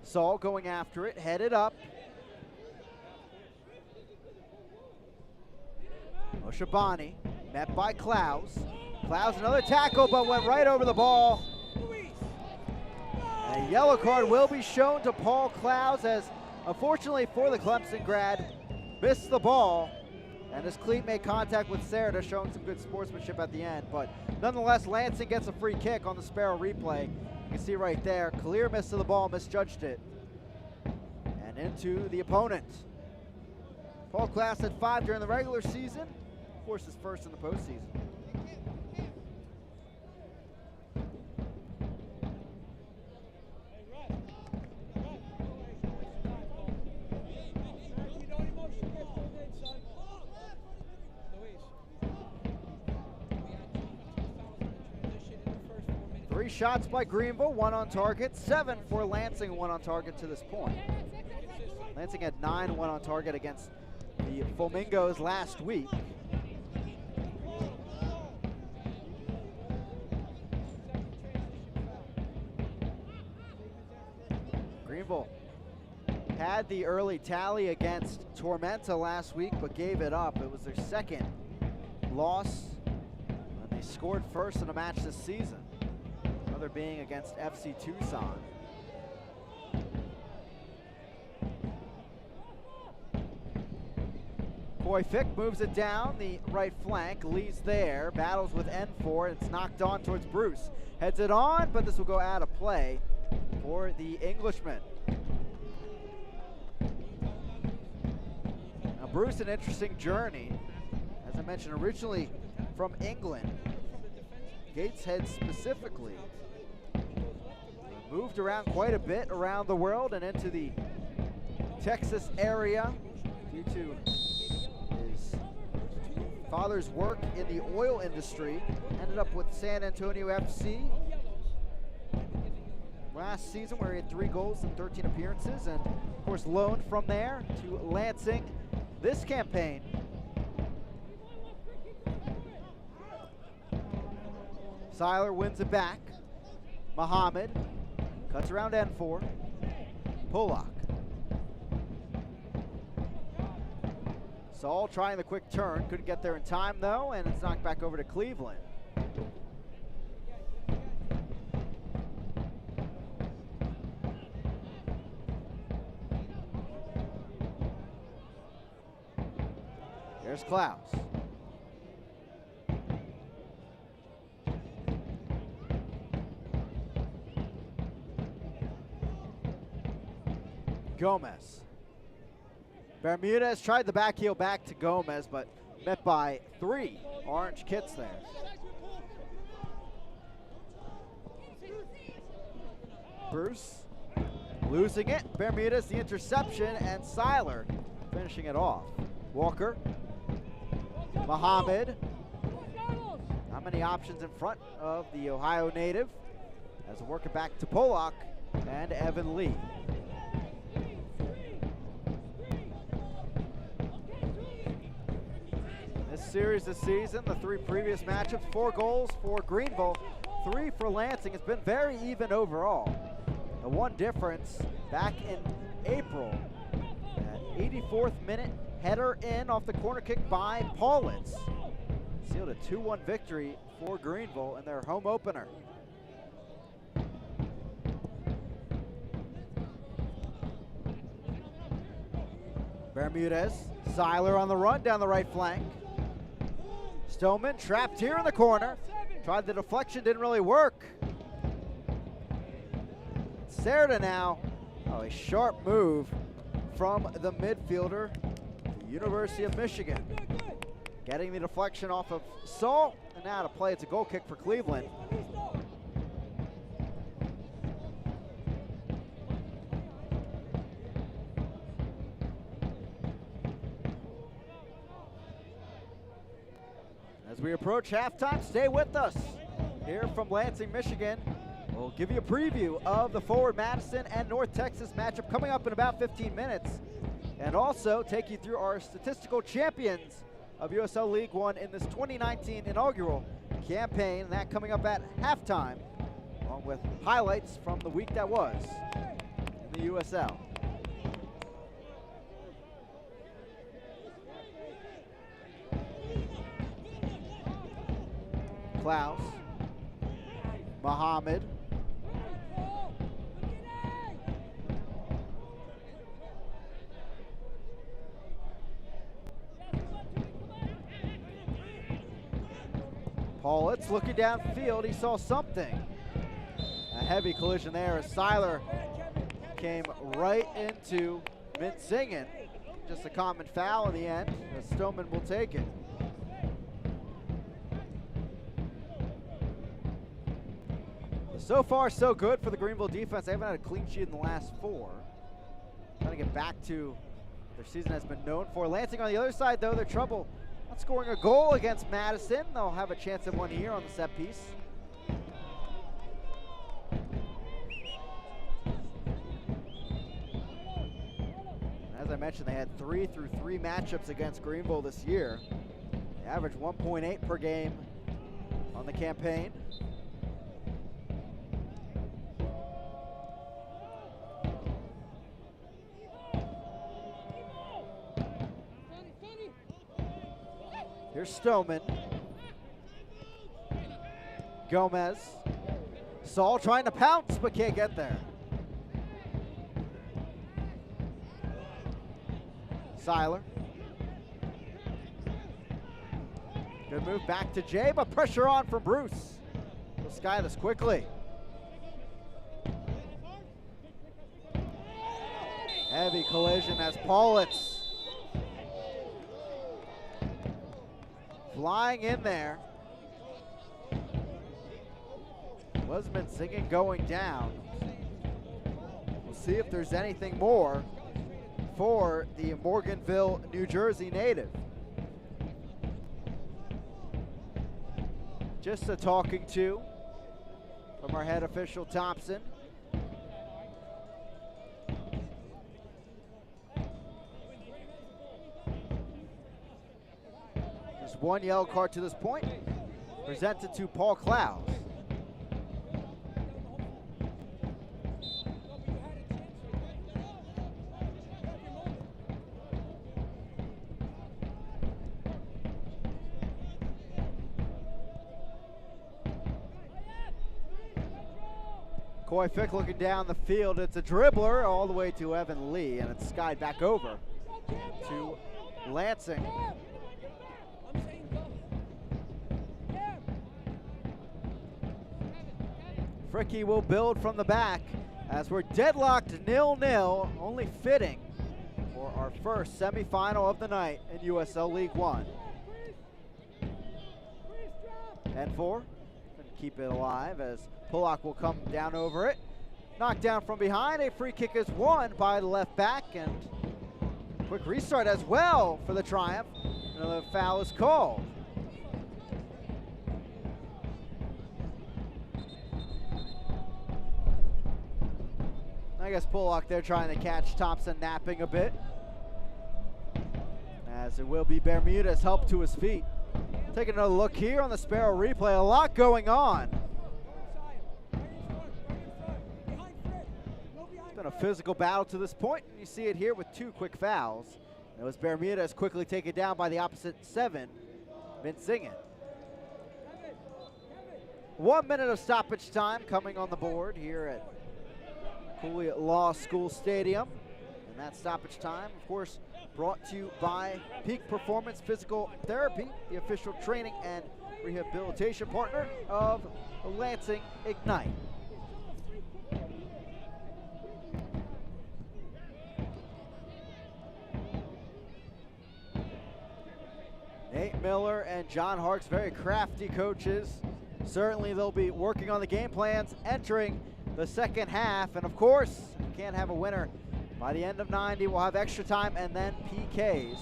Saul going after it, headed up. Oshabani met by Klaus. Klaus another tackle, but went right over the ball. A yellow card will be shown to Paul Klaus, as unfortunately for the Clemson grad, missed the ball, and his cleat made contact with Serta, showing some good sportsmanship at the end. But nonetheless, Lansing gets a free kick on the Sparrow replay. You can see right there, clear miss to the ball, misjudged it. And into the opponent. Paul Klaus had 5 during the regular season. Of course, his first in the postseason. Three shots by Greenville, 1 on target, 7 for Lansing, 1 on target to this point. Lansing had 9 1 on target against the Flamingos last week. Greenville had the early tally against Tormenta last week, but gave it up. It was their second loss, and they scored first in a match this season. Other being against FC Tucson. Coy Fick moves it down the right flank, leads there, battles with N4, and it's knocked on towards Bruce. Heads it on, but this will go out of play for the Englishman. Now Bruce, an interesting journey. As I mentioned, originally from England. Gateshead specifically. Moved around quite a bit around the world and into the Texas area due to his father's work in the oil industry. Ended up with San Antonio FC last season, where he had 3 goals and 13 appearances, and of course loaned from there to Lansing this campaign. Seiler wins it back. Muhammad cuts around N4. Polak. Saul trying the quick turn. Couldn't get there in time though, and it's knocked back over to Cleveland. There's Klaus. Gomez. Bermudez tried the back heel back to Gomez, but met by 3 orange kits there. Bruce losing it. Bermudez the interception, and Seiler finishing it off. Walker. Muhammad. Not many options in front of the Ohio native as we work it back to Pollock and Evan Lee. This series this season, the 3 previous matchups, 4 goals for Greenville, 3 for Lansing. It's been very even overall. The one difference back in April, at 84th minute, header in off the corner kick by Paulitz. Sealed a 2-1 victory for Greenville in their home opener. Bermudez, Seiler on the run down the right flank. Stoneman trapped here in the corner. Tried the deflection, didn't really work. Serta now. Oh, a sharp move from the midfielder, the University of Michigan. Getting the deflection off of Saul, and now to play, it's a goal kick for Cleveland. As we approach halftime, stay with us here from Lansing, Michigan. We'll give you a preview of the Forward Madison and North Texas matchup coming up in about 15 minutes, and also take you through our statistical champions of USL League One in this 2019 inaugural campaign, and that coming up at halftime, along with highlights from the week that was in the USL. Klaus, Muhammad, Paulitz looking downfield, he saw something. A heavy collision there as Seiler came right into Mintzingen. Just a common foul in the end, as Stoneman will take it. So far, so good for the Greenville defense. They haven't had a clean sheet in the last 4. Trying to get back to their season has been known for. Lansing on the other side, though, their trouble not scoring a goal against Madison. They'll have a chance at one here on the set piece. As I mentioned, they had 3 through 3 matchups against Greenville this year. They averaged 1.8 per game on the campaign. Here's Stoneman. Gomez. Saul trying to pounce, but can't get there. Seiler. Good move back to Jay, but pressure on from Bruce. He'll sky this quickly. Heavy collision as Paulitz flying in there. Wasman singing going down. We'll see if there's anything more for the Morganville, New Jersey native. Just a talking to from our head official Thompson. Just one yellow card to this point, presented to Paul Klaus. Coy Fick looking down the field. It's a dribbler all the way to Evan Lee, and it's skied back over to Lansing. Fricky will build from the back. as we're deadlocked 0-0, only fitting for our first semifinal of the night in USL League One. 10-4, keep it alive as Pollock will come down over it. Knocked down from behind, a free kick is won by the left back, and quick restart as well for the Triumph. Another foul is called. I guess Pollock there trying to catch Thompson napping a bit. As it will be Bermuda's help to his feet. Taking another look here on the Sparrow replay. A lot going on. It's been a physical battle to this point, and you see it here with two quick fouls. It was Bermuda's quickly taken down by the opposite 7, Vincingen. 1 minute of stoppage time coming on the board here at Cooley Law School Stadium. And that stoppage time, of course, brought to you by Peak Performance Physical Therapy, the official training and rehabilitation partner of Lansing Ignite. Nate Miller and John Harks, very crafty coaches. Certainly they'll be working on the game plans entering the second half. And of course, you can't have a winner by the end of 90. We'll have extra time and then PKs.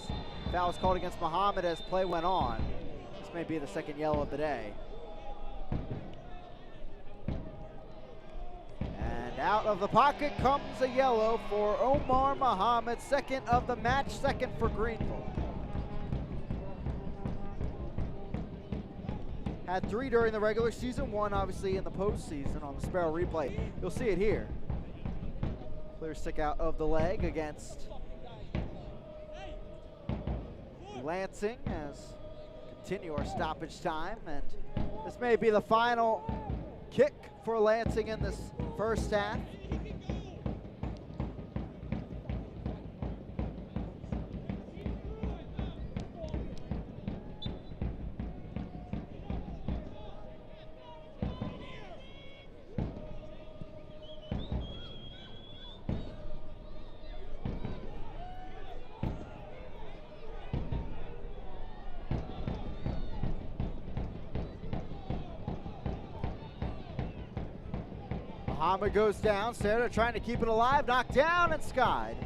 Foul was called against Muhammad as play went on. This may be the second yellow of the day. And out of the pocket comes a yellow for Omar Muhammad, second of the match, second for Greenville. Had 3 during the regular season, 1 obviously in the postseason on the Sparrow replay. You'll see it here. Clear stick out of the leg against Lansing as continue our stoppage time. And this may be the final kick for Lansing in this first half. Muhammad goes down, Sarah trying to keep it alive, knocked down and skied.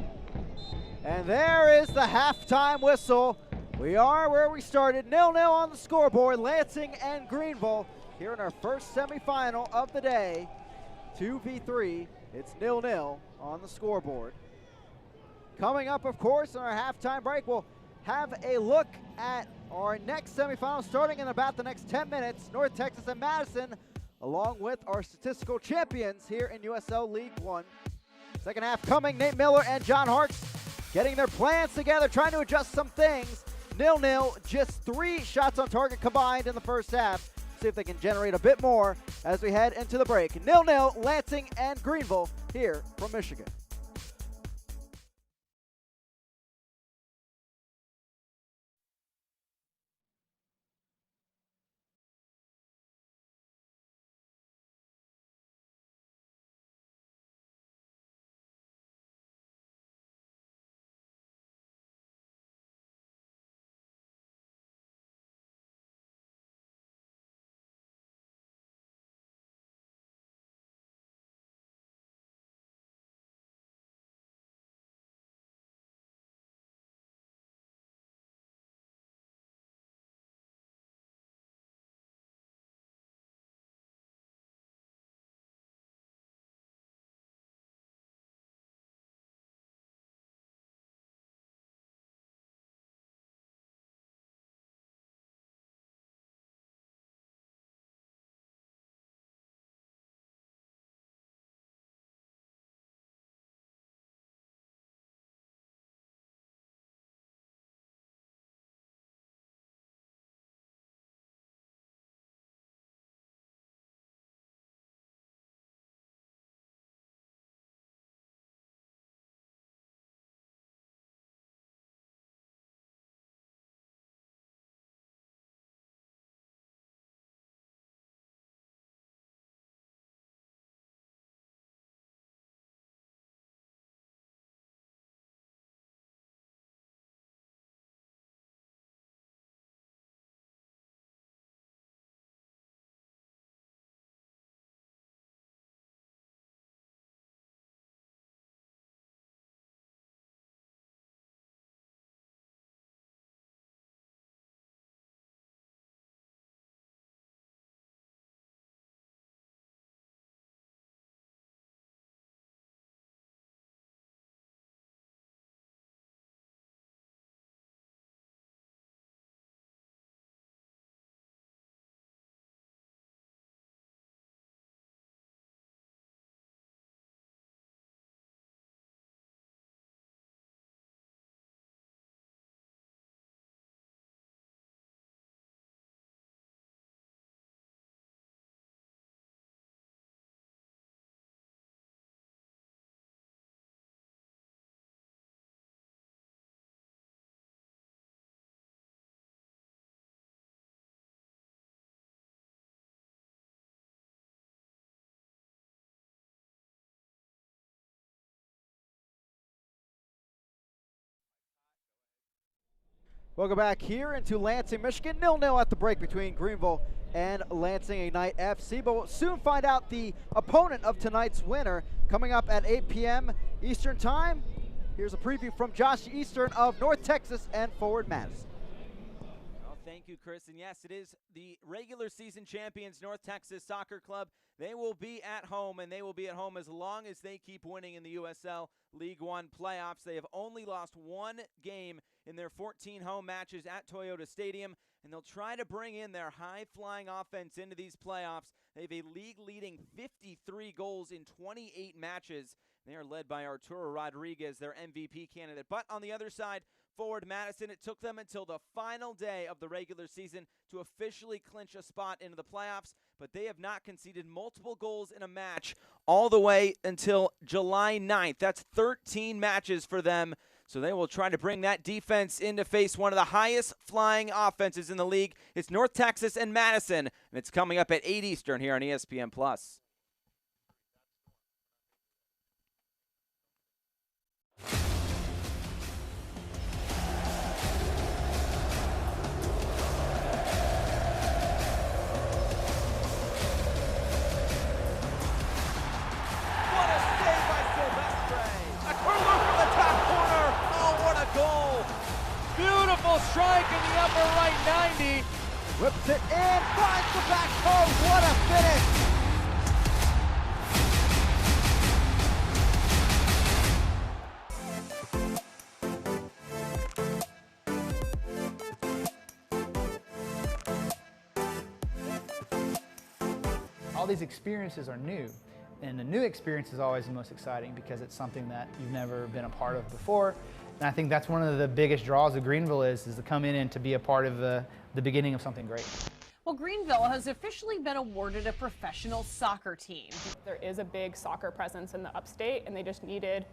And there is the halftime whistle. We are where we started, 0-0 on the scoreboard, Lansing and Greenville here in our first semifinal of the day. 2v3, it's 0-0 on the scoreboard. Coming up, of course, in our halftime break, we'll have a look at our next semifinal starting in about the next 10 minutes. North Texas and Madison, along with our statistical champions here in USL League One. Second half coming, Nate Miller and John Harks getting their plans together, trying to adjust some things. 0-0, just 3 shots on target combined in the first half. See if they can generate a bit more as we head into the break. 0-0, Lansing and Greenville here from Michigan. Welcome back here into Lansing, Michigan. 0-0 at the break between Greenville and Lansing Ignite FC, but we'll soon find out the opponent of tonight's winner coming up at 8 p.m. Eastern Time. Here's a preview from Josh Eastern of North Texas and Forward Madison. Well, thank you, Chris. And yes, it is the regular season champions, North Texas Soccer Club. They will be at home, and they will be at home as long as they keep winning in the USL League One playoffs. They have only lost one game in their 14 home matches at Toyota Stadium, and they'll try to bring in their high-flying offense into these playoffs. They have a league-leading 53 goals in 28 matches. They are led by Arturo Rodriguez, their MVP candidate. But on the other side, Forward Madison, it took them until the final day of the regular season to officially clinch a spot into the playoffs, but they have not conceded multiple goals in a match all the way until July 9th. That's 13 matches for them, so they will try to bring that defense in to face one of the highest flying offenses in the league. It's North Texas and Madison, and it's coming up at 8 Eastern here on ESPN+. Strike in the upper right 90. Whips it in, finds the back post. What a finish. All these experiences are new, and the new experience is always the most exciting because it's something that you've never been a part of before. And I think that's one of the biggest draws of Greenville is to come in and to be a part of the beginning of something great. Well, Greenville has officially been awarded a professional soccer team. There is a big soccer presence in the upstate, and they just needed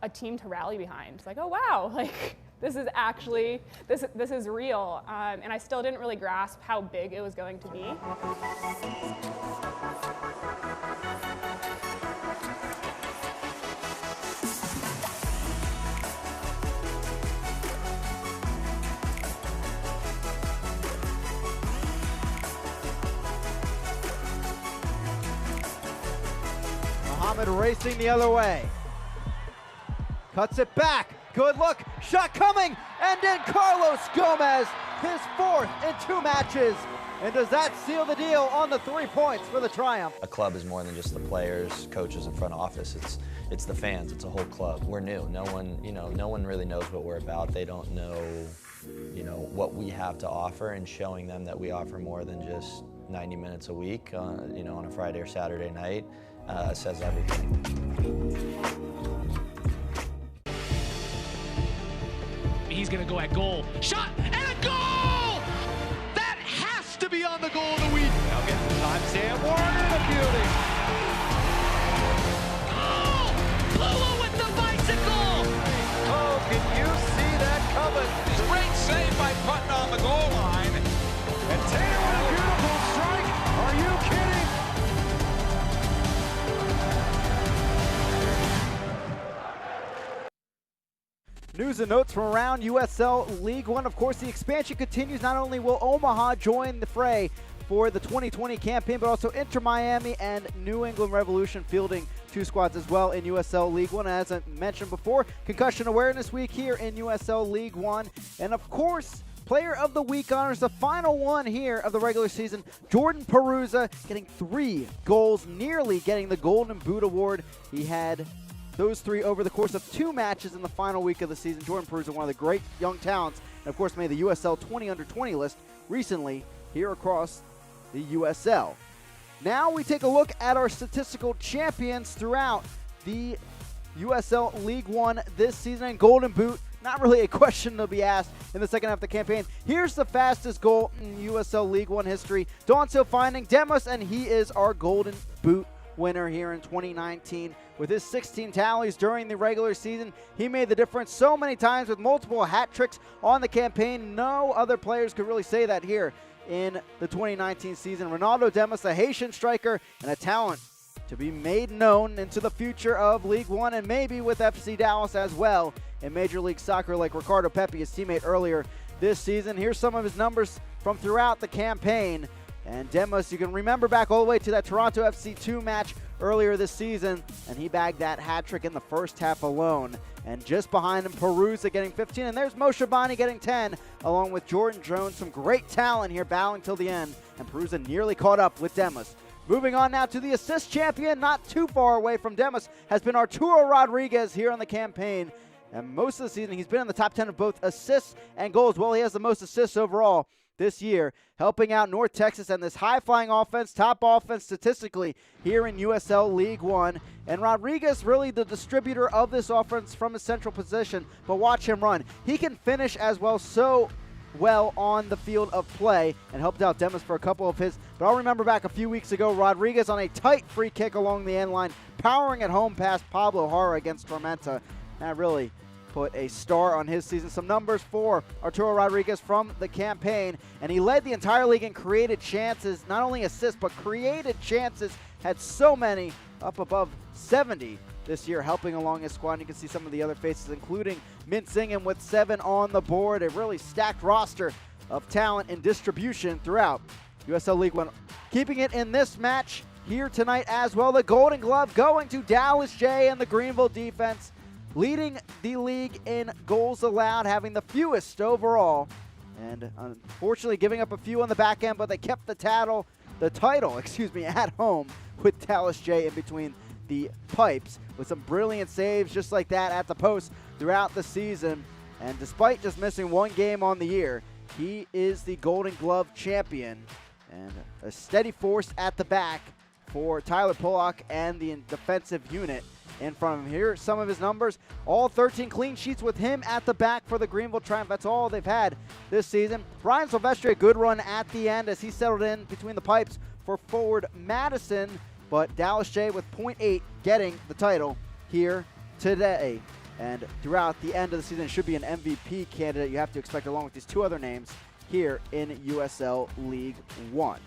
a team to rally behind. It's like, oh wow, like this is actually, this is real. And I still didn't really grasp how big it was going to be. Racing the other way. Cuts it back. Good look. Shot coming. And then Carlos Gomez, his fourth in 2 matches. And does that seal the deal on the 3 points for the Triumph? A club is more than just the players, coaches, and front office. It's the fans. It's a whole club. We're new. No one really knows what we're about. They don't know, what we have to offer, and showing them that we offer more than just 90 minutes a week, on a Friday or Saturday night. Says everything. He's going to go at goal. Shot and a goal! That has to be on the goal of the week. Now get the time. Sam Warner, the beauty. Goal! Pula with the bicycle! Oh, can you see that coming? Great save by Putton on the goal line. And Taylor with a beautiful strike. Are you kidding? News and notes from around USL League One. Of course, the expansion continues. Not only will Omaha join the fray for the 2020 campaign, but also Inter Miami and New England Revolution fielding 2 squads as well in USL League One. As I mentioned before, Concussion Awareness Week here in USL League One. And of course, Player of the Week honors, the final one here of the regular season. Jordan Perusa getting 3 goals, nearly getting the Golden Boot Award. He had those 3 over the course of 2 matches in the final week of the season. Jordan Perusa, one of the great young talents, and of course made the USL 20 under 20 list recently here across the USL. Now we take a look at our statistical champions throughout the USL League One this season. And Golden Boot, not really a question to be asked in the second half of the campaign. Here's the fastest goal in USL League One history. Donsil finding Demos, and he is our Golden Boot winner here in 2019. With his 16 tallies during the regular season, he made the difference so many times with multiple hat tricks on the campaign. No other players could really say that here in the 2019 season. Ronaldo Demos, a Haitian striker and a talent to be made known into the future of League One and maybe with FC Dallas as well in Major League Soccer, like Ricardo Pepi, his teammate earlier this season. Here's some of his numbers from throughout the campaign. And Demos, you can remember back all the way to that Toronto FC 2 match earlier this season, and he bagged that hat trick in the first half alone. And just behind him, Perusa getting 15, and there's Mo Shabani getting 10, along with Jordan Jones. Some great talent here battling till the end, and Perusa nearly caught up with Demos. Moving on now to the assist champion, not too far away from Demos, has been Arturo Rodriguez here on the campaign. And most of the season, he's been in the top 10 of both assists and goals. Well, he has the most assists overall this year, helping out North Texas and this high-flying offense, top offense statistically here in USL League One. And Rodriguez really the distributor of this offense from his central position, but watch him run. He can finish as well, so well on the field of play, and helped out Demos for a couple of his. But I'll remember back a few weeks ago, Rodriguez on a tight free kick along the end line, powering it home past Pablo Hara against Tormenta. That really put a star on his season. Some numbers for Arturo Rodriguez from the campaign, and he led the entire league in created chances, not only assists, but created chances. Had so many, up above 70 this year, helping along his squad. And you can see some of the other faces, including Mint Singing with 7 on the board. A really stacked roster of talent and distribution throughout USL League One. Keeping it in this match here tonight as well, the Golden Glove going to Dallas J and the Greenville defense, leading the league in goals allowed, having the fewest overall, and unfortunately giving up a few on the back end, but they kept the title at home with Dallas J in between the pipes with some brilliant saves just like that at the post throughout the season. And despite just missing one game on the year, he is the Golden Glove champion, and a steady force at the back for Tyler Pollock and the defensive unit in front of him. Here are some of his numbers. All 13 clean sheets with him at the back for the Greenville Triumph. That's all they've had this season. Ryan Silvestri, a good run at the end as he settled in between the pipes for forward Madison, but Dallas J with .8 getting the title here today. And throughout the end of the season, it should be an MVP candidate you have to expect, along with these two other names here in USL League One.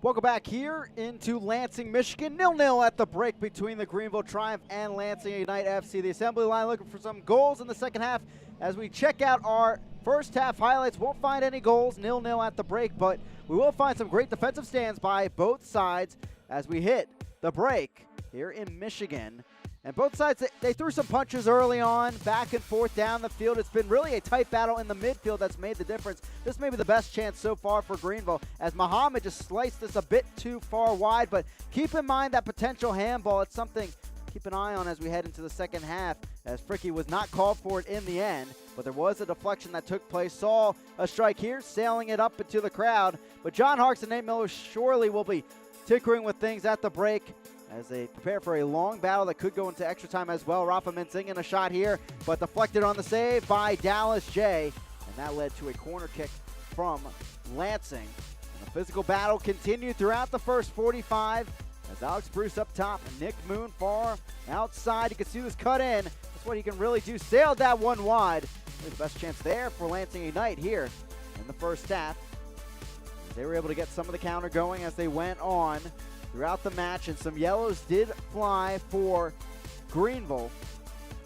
Welcome back here into Lansing, Michigan. 0-0 at the break between the Greenville Triumph and Lansing Ignite FC. The assembly line looking for some goals in the second half as we check out our first half highlights. Won't find any goals, 0-0 at the break, but we will find some great defensive stands by both sides as we hit the break here in Michigan. And both sides, they threw some punches early on, back and forth down the field. It's been really a tight battle in the midfield that's made the difference. This may be the best chance so far for Greenville, as Muhammad just sliced this a bit too far wide. But keep in mind that potential handball. It's something to keep an eye on as we head into the second half, as Fricky was not called for it in the end. But there was a deflection that took place. Saw a strike here, sailing it up into the crowd. But John Harks and Nate Miller surely will be tinkering with things at the break as they prepare for a long battle that could go into extra time as well. Rafa Menzing in a shot here, but deflected on the save by Dallas J. And that led to a corner kick from Lansing. And the physical battle continued throughout the first 45 as Alex Bruce up top and Nick Moon far outside. You can see this cut in. That's what he can really do. Sailed that one wide. Really the best chance there for Lansing Ignite here in the first half. They were able to get some of the counter going as they went on throughout the match, and some yellows did fly for Greenville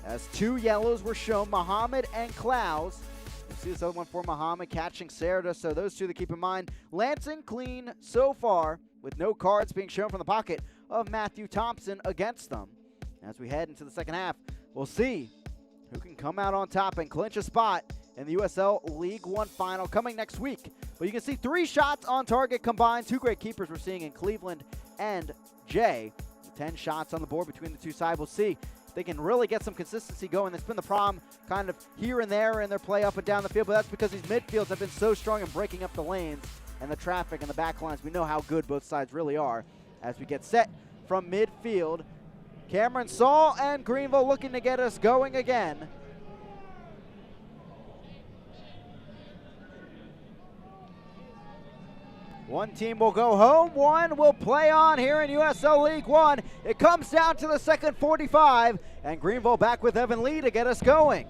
as 2 yellows were shown, Muhammad and Klaus. You'll see this other one for Muhammad catching Serda, so those two to keep in mind. Lansing clean so far with no cards being shown from the pocket of Matthew Thompson against them. As we head into the second half, we'll see who can come out on top and clinch a spot in the USL League One final coming next week. But you can see 3 shots on target combined. 2 great keepers we're seeing in Cleveland and Jay. 10 shots on the board between the two sides. We'll see if they can really get some consistency going. That's been the problem kind of here and there in their play up and down the field, but that's because these midfields have been so strong in breaking up the lanes and the traffic and the back lines. We know how good both sides really are as we get set from midfield. Cameron Saul and Greenville looking to get us going again. One team will go home, one will play on here in USL League One. It comes down to the second 45, and Greenville back with Evan Lee to get us going.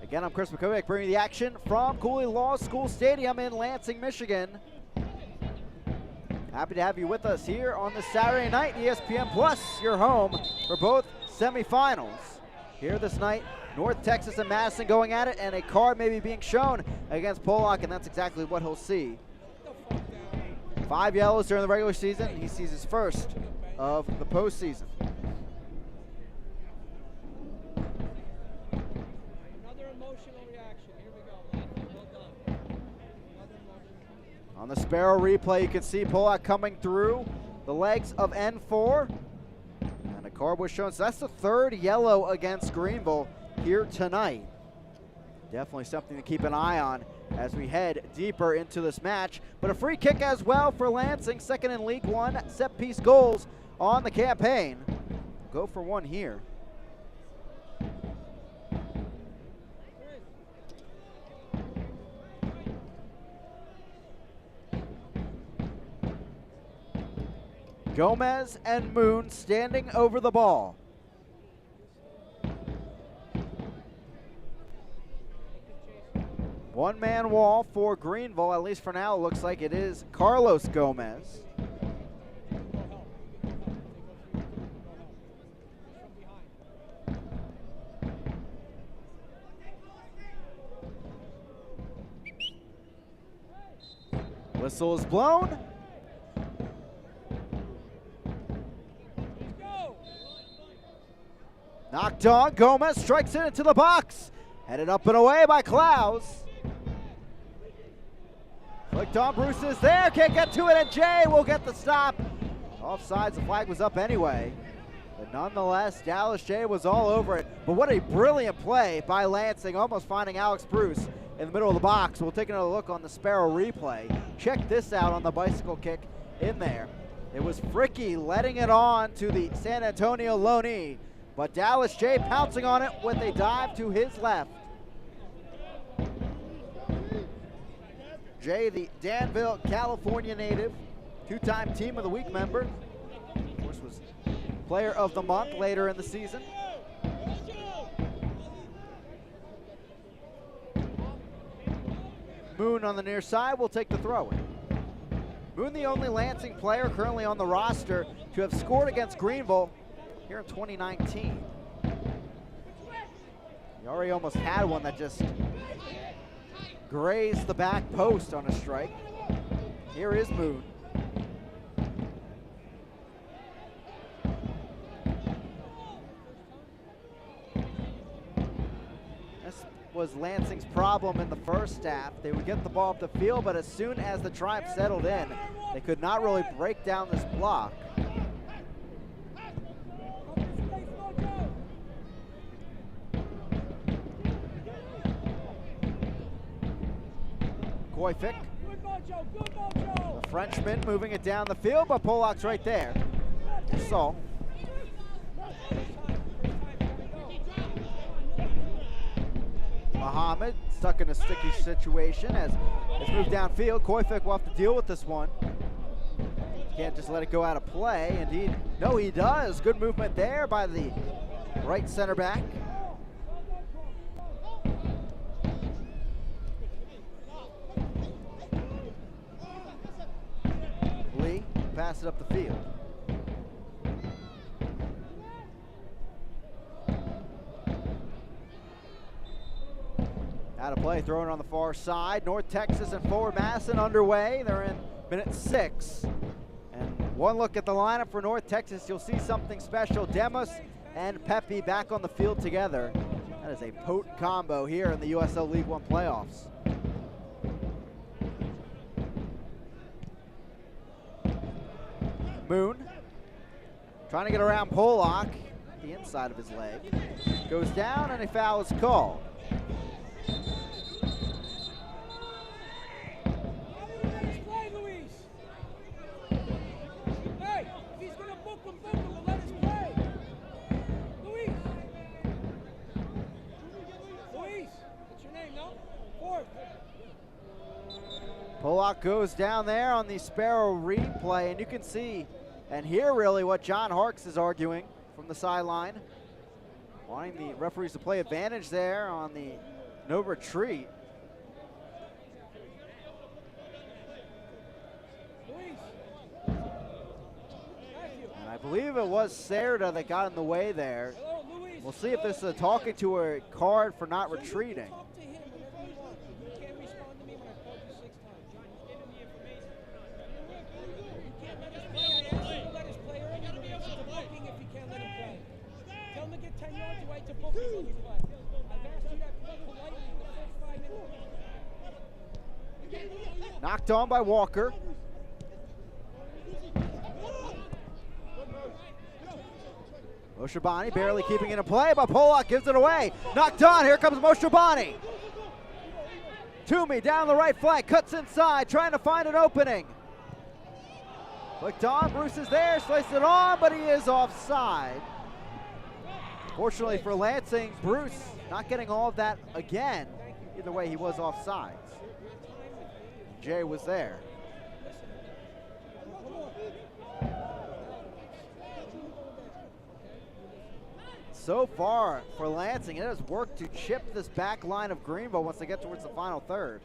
Again, I'm Chris McCovic bringing the action from Cooley Law School Stadium in Lansing, Michigan. Happy to have you with us here on this Saturday night, ESPN Plus, your home for both semifinals. Here this night, North Texas and Madison going at it, and a card may be being shown against Pollock, and that's exactly what he'll see. 5 yellows during the regular season. He sees his first of the postseason. Another emotional reaction. Here we go, man. Well done. Another emotional. On the Sparrow replay, you can see Pollock coming through the legs of N4. And a card was shown. So that's the 3rd yellow against Greenville here tonight. Definitely something to keep an eye on as we head deeper into this match. But a free kick as well for Lansing, 2nd in League One. Set piece goals on the campaign. Go for one here. Gomez and Moon standing over the ball. One-man wall for Greenville, at least for now. It looks like it is Carlos Gomez. Whistle is blown. Knocked on, Gomez strikes it into the box. Headed up and away by Klaus. Flicked on, Bruce is there, can't get to it, and Jay will get the stop. Offsides, the flag was up anyway. But nonetheless, Dallas Jay was all over it. But what a brilliant play by Lansing, almost finding Alex Bruce in the middle of the box. We'll take another look on the Sparrow replay. Check this out on the bicycle kick in there. It was Fricky letting it on to the San Antonio Loney, but Dallas Jay pouncing on it with a dive to his left. Jay, the Danville, California native, 2-time Team of the Week member. Of course, was Player of the Month later in the season. Moon on the near side will take the throw-in. Moon, the only Lansing player currently on the roster to have scored against Greenville here in 2019. He already almost had one that just grazed the back post on a strike. Here is Moon. This was Lansing's problem in the first half. They would get the ball up the field, but as soon as the Triumph settled in, they could not really break down this block. Koyfik, the Frenchman, moving it down the field, but Polak's right there. So, Muhammad stuck in a sticky situation as it's moved downfield. Koyfik will have to deal with this one. Can't just let it go out of play. Indeed, no, he does. Good movement there by the right center back. Lee pass it up the field. Out of play, thrown on the far side. North Texas and Forward Madison underway. They're in minute 6. And one look at the lineup for North Texas, you'll see something special. Demos and Pepe back on the field together. That is a potent combo here in the USL League One playoffs. Moon trying to get around Polak, the inside of his leg. Goes down and a foul is called. Polak goes down there on the Sparrow replay, and you can see and hear really what John Harks is arguing from the sideline. Wanting the referees to play advantage there on the no retreat. And I believe it was Serda that got in the way there. We'll see if this is a talking to a card for not retreating. Knocked on by Walker. Moshabani barely keeping it in play, but Polak gives it away. Knocked on, here comes Moshabani. Toomey down the right flank, cuts inside, trying to find an opening. Clicked on, Bruce is there, sliced it on, but he is offside. Fortunately for Lansing, Bruce not getting all of that again. Either way, he was offsides. Jay was there. So far for Lansing, it has worked to chip this back line of Greenville once they get towards the final third.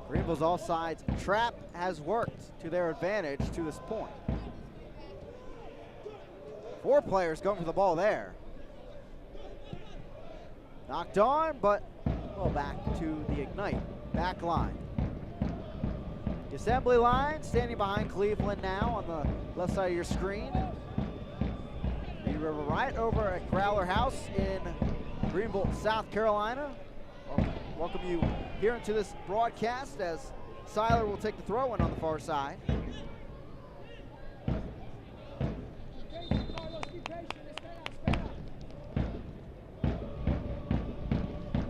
Greenville's offsides trap has worked to their advantage to this point. 4 players going for the ball there. Knocked on, but well, back to the Ignite back line. The assembly line standing behind Cleveland now on the left side of your screen. We're right over at Growler House in Greenville, South Carolina. Welcome you here into this broadcast as Seiler will take the throw-in on the far side.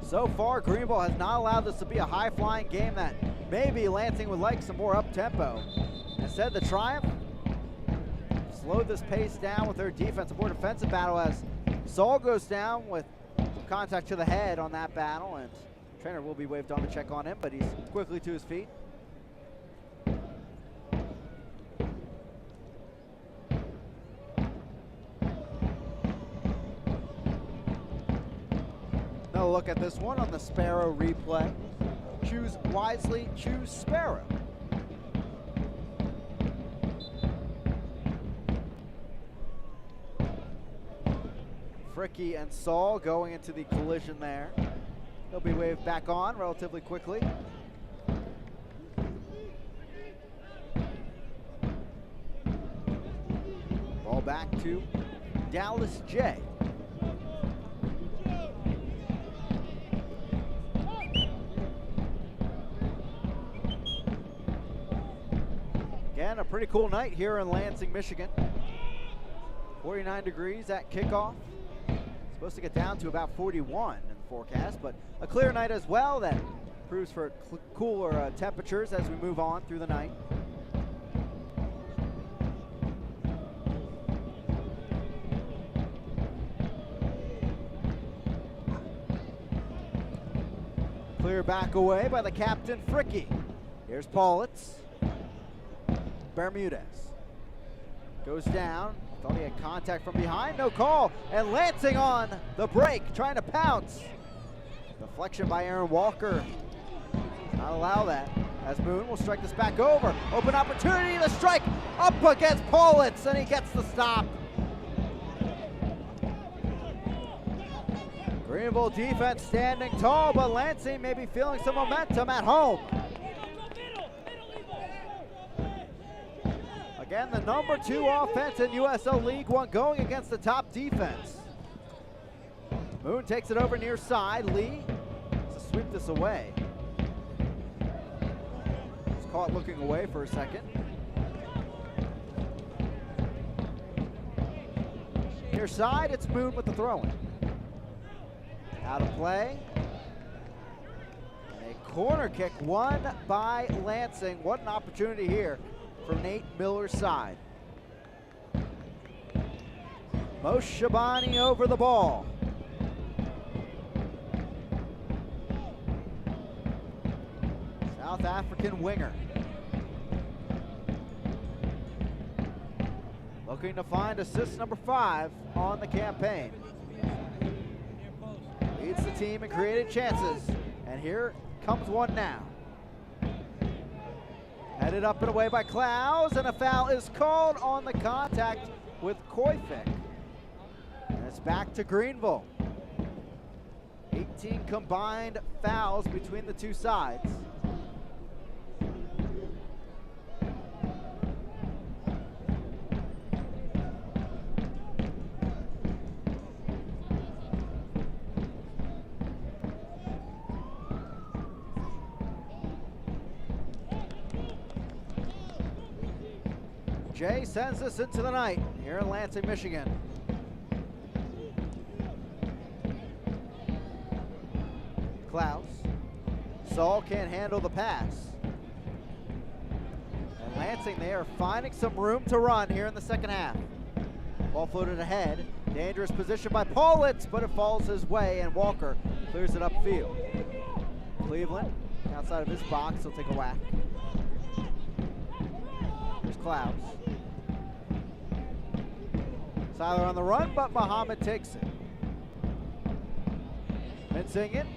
So far, Greenville has not allowed this to be a high-flying game that maybe Lansing would like some more up-tempo. Instead, the Triumph slowed this pace down with their defensive or defensive battle as Saul goes down with contact to the head on that battle, and trainer will be waved on to check on him, but he's quickly to his feet. Another look at this one on the Sparrow replay. Choose wisely, choose Sparrow. Fricky and Saul going into the collision there. He'll be waved back on relatively quickly. Ball back to Dallas J. Again, a pretty cool night here in Lansing, Michigan. 49 degrees at kickoff. Supposed to get down to about 41 in the forecast, but a clear night as well that proves for cooler temperatures as we move on through the night. Clear back away by the captain, Fricky. Here's Paulitz. Bermudez goes down. Thought he had contact from behind, no call. And Lansing on the break, trying to pounce. Deflection by Aaron Walker. Not allow that, as Moon will strike this back over. Open opportunity, the strike up against Paulitz, and he gets the stop. Greenville defense standing tall, but Lansing may be feeling some momentum at home. Again, the number 2 offense in USL League One going against the top defense. Moon takes it over near side. Lee to sweep this away. He's caught looking away for a second. Near side, it's Moon with the throw-in. Out of play. And a corner kick won by Lansing. What an opportunity here from Nate Miller's side. Mo Shabani over the ball. South African winger. Looking to find assist number 5 on the campaign. Leads the team in created chances. And here comes one now. Headed up and away by Klaus, and a foul is called on the contact with Koifik. And it's back to Greenville. 18 combined fouls between the two sides. Jay sends us into the night here in Lansing, Michigan. Klaus. Saul can't handle the pass. And Lansing, they are finding some room to run here in the second half. Ball floated ahead. Dangerous position by Paulitz, but it falls his way, and Walker clears it upfield. Cleveland, outside of his box, he'll take a whack. Here's Klaus. Seiler on the run, but Muhammad takes it. Minsingen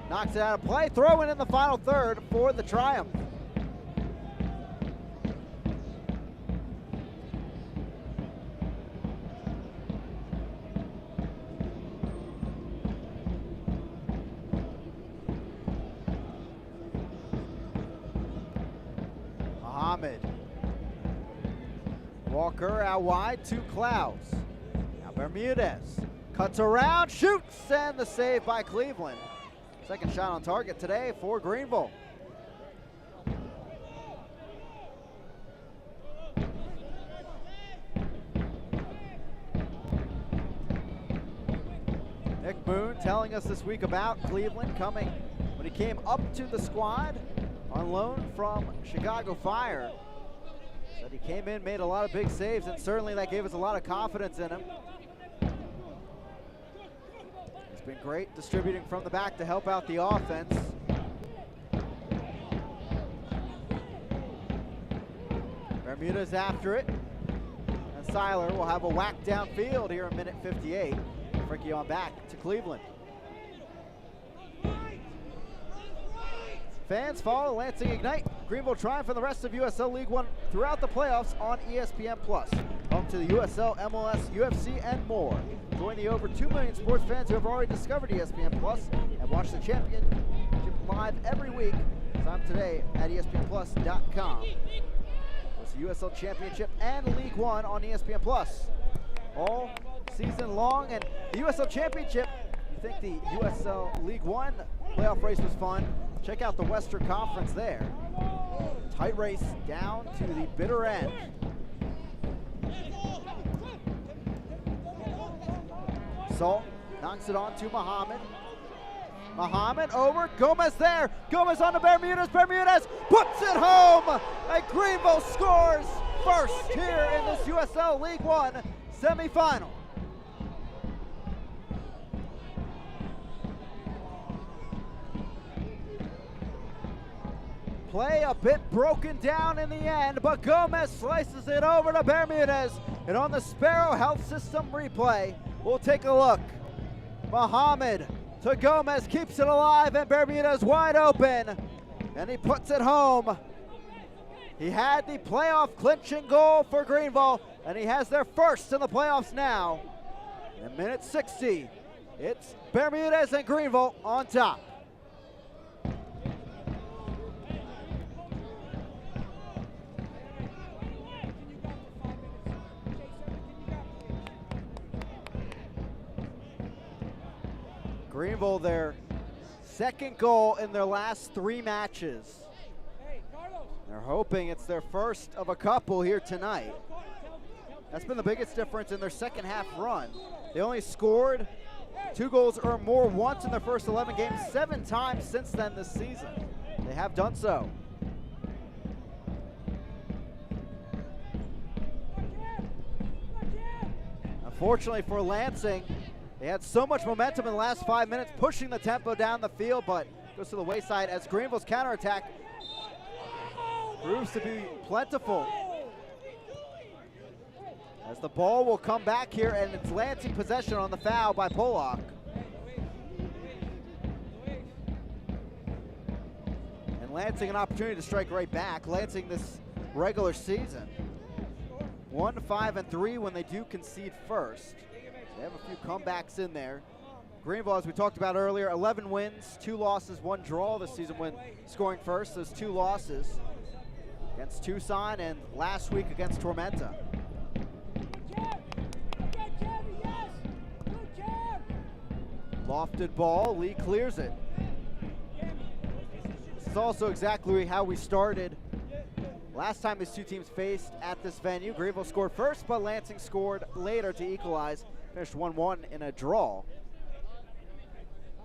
knocks it out of play. Throw in the final third for the Triumph. Muhammad. Walker out wide to Klaus. Now Bermudez cuts around, shoots, and the save by Cleveland. Second shot on target today for Greenville. Nick Boone telling us this week about Cleveland coming when he came up to the squad on loan from Chicago Fire. Said he came in, made a lot of big saves, and certainly that gave us a lot of confidence in him. He's been great distributing from the back to help out the offense. Bermudez after it. And Seiler will have a whack downfield here in minute 58. Fricky on back to Cleveland. Fans follow Lansing Ignite. Greenville Triumph for the rest of USL League One throughout the playoffs on ESPN+. Home to the USL, MLS, UFC, and more. Join the over 2 million sports fans who have already discovered ESPN Plus and watch the championship live every week. Sign up today at ESPNplus.com. It's the USL Championship and League One on ESPN Plus all season long. And the USL Championship, you think the USL League One playoff race was fun? Check out the Western Conference there. Tight race down to the bitter end. Salt knocks it on to Muhammad. Muhammad over, Gomez there. Gomez on to Bermudez. Bermudez puts it home. And Greenville scores first here in this USL League One semifinal. Play a bit broken down in the end, but Gomez slices it over to Bermudez. And on the Sparrow Health System replay, we'll take a look. Muhammad to Gomez, keeps it alive, and Bermudez wide open. And he puts it home. He had the playoff clinching goal for Greenville, and he has their first in the playoffs now. In minute 60, it's Bermudez and Greenville on top. Greenville, their second goal in their last 3 matches. They're hoping it's their first of a couple here tonight. That's been the biggest difference in their second half run. They only scored 2 goals or more once in their first 11 games, 7 times since then this season. They have done so. Unfortunately for Lansing, they had so much momentum in the last 5 minutes, pushing the tempo down the field, but goes to the wayside as Greenville's counterattack proves to be plentiful. As the ball will come back here, and it's Lansing possession on the foul by Pollock. And Lansing an opportunity to strike right back. Lansing this regular season 1-5-3 when they do concede first. They have a few comebacks in there. Greenville, as we talked about earlier, 11 wins, 2 losses, 1 draw this season when scoring first. Those 2 losses against Tucson and last week against Tormenta. Lofted ball, Lee clears it. This is also exactly how we started last time these 2 teams faced at this venue. Greenville scored first, but Lansing scored later to equalize. Finished 1-1 in a draw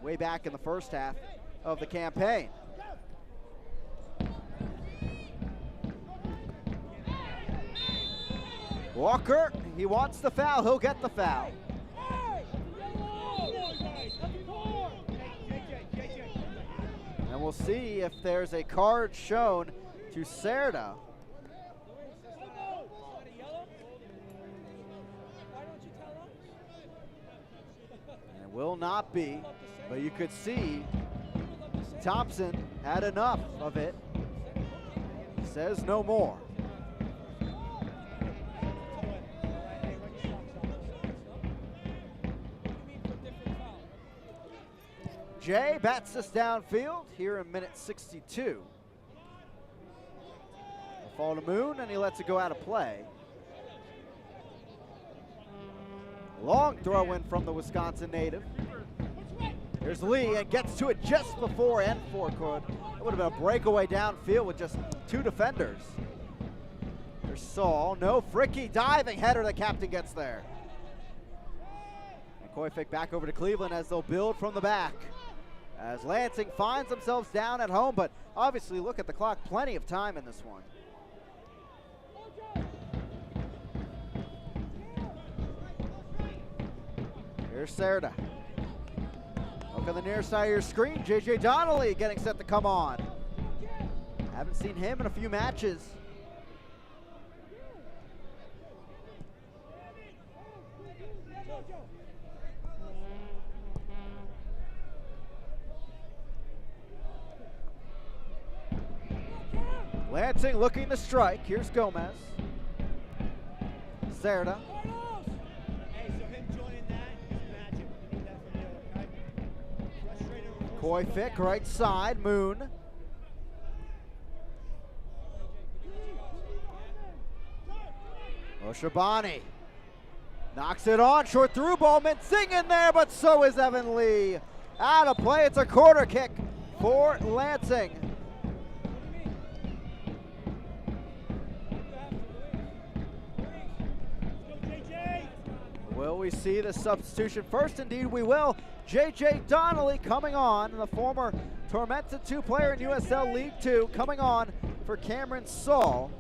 way back in the first half of the campaign. Walker, he wants the foul, he'll get the foul. And we'll see if there's a card shown to Serda. Will not be, but you could see Thompson had enough of it. Says no more. Jay bats this downfield here in minute 62. A fall to Moon, and he lets it go out of play. Long throw in from the Wisconsin native. Here's Lee, and gets to it just before N4 could. It would have been a breakaway downfield with just 2 defenders. There's Saul, no Fricky, diving header, the captain gets there. And Koifik back over to Cleveland as they'll build from the back. As Lansing finds themselves down at home, but obviously look at the clock, plenty of time in this one. Here's Serda. Look on the near side of your screen. JJ Donnelly getting set to come on. Haven't seen him in a few matches. Lansing looking to strike. Here's Gomez. Zerda. Hey, so him joining that is magic. We need that from you, okay? Frustrated with Koific, right side, Moon. Oshabani knocks it on, short through ball, Mincing in there, but so is Evan Lee. Out of play, it's a corner kick for Lansing. Will we see the substitution first? Indeed we will. J.J. Donnelly coming on, the former Tormenta 2 player in USL League 2, coming on for Cameron Saul.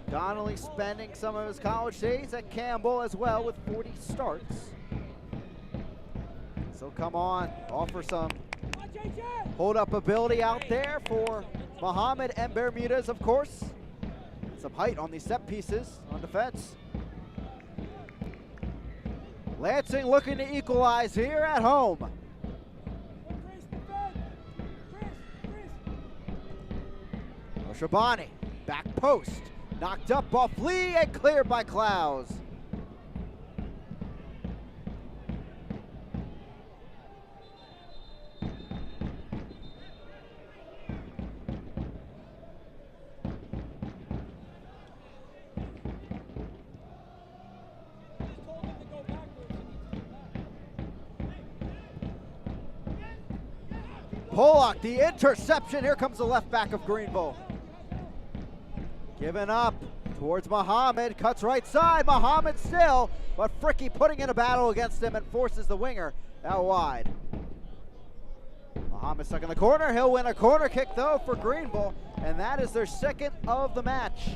Donnelly spending some of his college days at Campbell as well with 40 starts. So come on, offer some hold-up ability out there for Mohammed and Bermudez, of course. Some height on these set pieces on defense. Lansing looking to equalize here at home. Oshabani, back post. Knocked up off Lee and cleared by Klaus. Pollock, the interception. Here comes the left back of Greenville. Giving up towards Mohammed, cuts right side, Mohammed still, but Fricky putting in a battle against him and forces the winger out wide. Mohammed stuck in the corner, he'll win a corner kick though for Greenville, and that is their second of the match.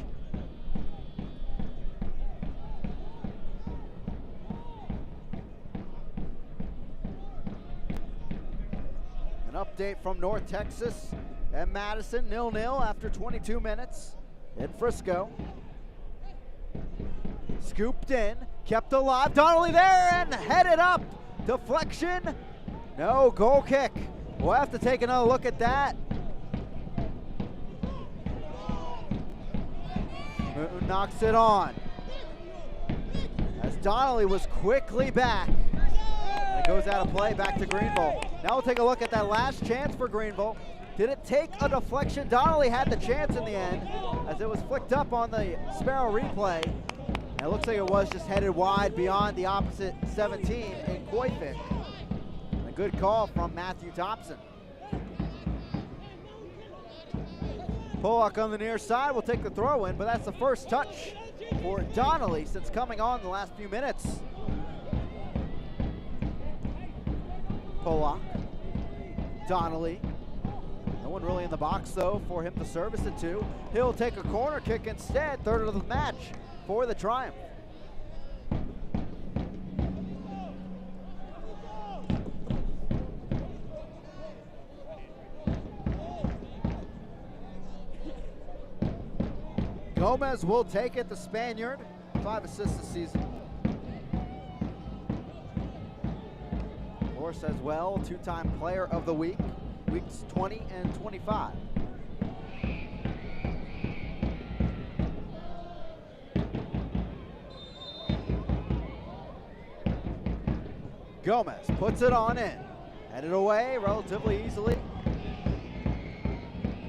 An update from North Texas and Madison, 0-0 after 22 minutes. In Frisco. Scooped in, kept alive, Donnelly there and headed up. Deflection, no, goal kick. We'll have to take another look at that. Moon knocks it on. As Donnelly was quickly back. And it goes out of play, back to Greenville. Now we'll take a look at that last chance for Greenville. Did it take a deflection? Donnelly had the chance in the end as it was flicked up on the Sparrow replay. And it looks like it was just headed wide beyond the opposite 17 in Koific. A good call from Matthew Thompson. Pollock on the near side will take the throw in, but that's the first touch for Donnelly since coming on the last few minutes. Pollock, Donnelly. No one really in the box, though, for him to service it to. He'll take a corner kick instead, third of the match for the Triumph. Gomez will take it, the Spaniard. 5 assists this season. Horse as well, 2-time player of the week. Weeks 20 and 25. Gomez puts it on in. Headed away relatively easily.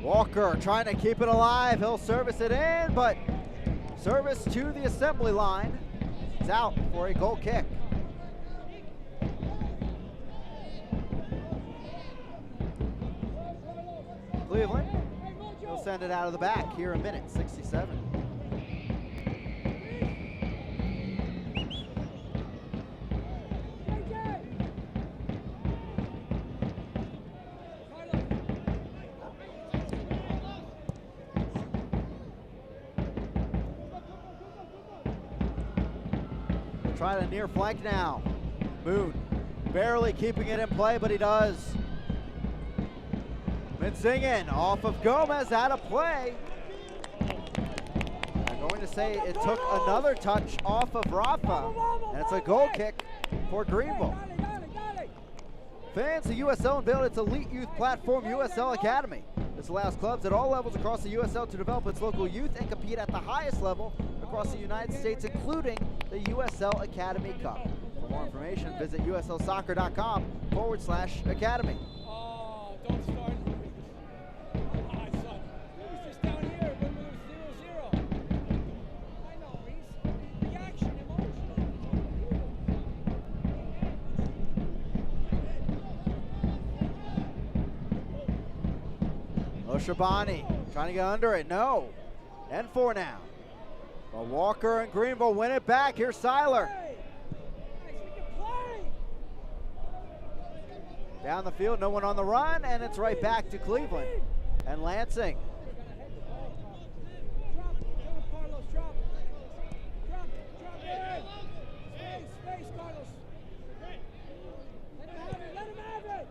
Walker trying to keep it alive. He'll service it in, but service to the assembly line. It's out for a goal kick. Cleveland, he'll send it out of the back here in minute 67. We'll try the near flank now. Moon barely keeping it in play, but he does. Mincing off of Gomez, out of play. I'm going to say it took another touch off of Rafa, and it's a goal kick for Greenville. Fans of USL unveiled its elite youth platform, USL Academy. This allows clubs at all levels across the USL to develop its local youth and compete at the highest level across the United States, including the USL Academy Cup. For more information, visit uslsoccer.com/academy. Oh, don't start. Ah, son. It was just down here when we were 0-0. I know, Reese. Reaction, emotion. Shabani trying to get under it. No. N4 now. But Walker and Greenville win it back. Here's Seiler. Down the field, no one on the run, and it's right back to Cleveland and Lansing. Space, Carlos. Let him have it.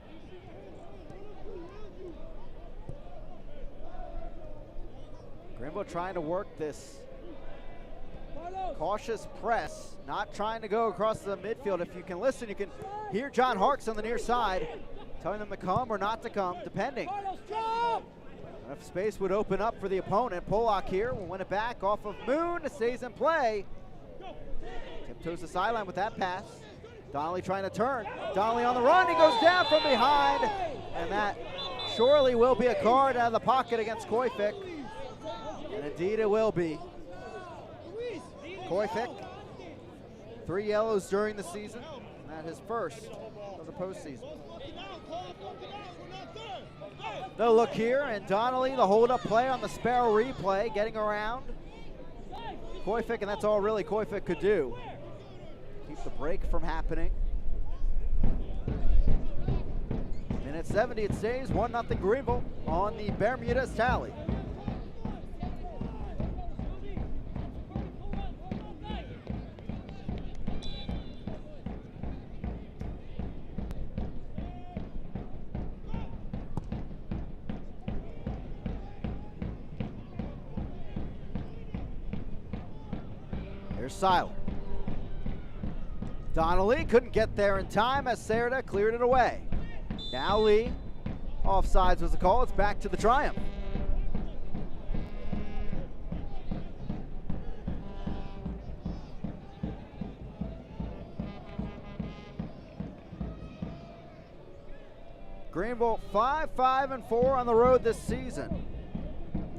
Greenville trying to work this cautious press, not trying to go across the midfield. If you can listen, you can hear John Harks on the near side telling them to come or not to come, depending. And if space would open up for the opponent, Polak here will win it back off of Moon, stays in play. Tiptoes the sideline with that pass. Donnelly trying to turn. Donnelly on the run, he goes down from behind, and that surely will be a card out of the pocket against Koifik. And indeed it will be. Koifik, 3 yellows during the season, and his first of the postseason. No look here, and Donnelly, the hold-up play on the Sparrow replay, getting around Koifik, and that's all really Koifik could do. Keep the break from happening. Minute 70 it stays, 1-0 Greenville on the Bermuda's tally. Here's Seiler. Donnelly couldn't get there in time as Serda cleared it away. Now Lee, offsides was the call. It's back to the Triumph. Greenville 5-5-4 on the road this season.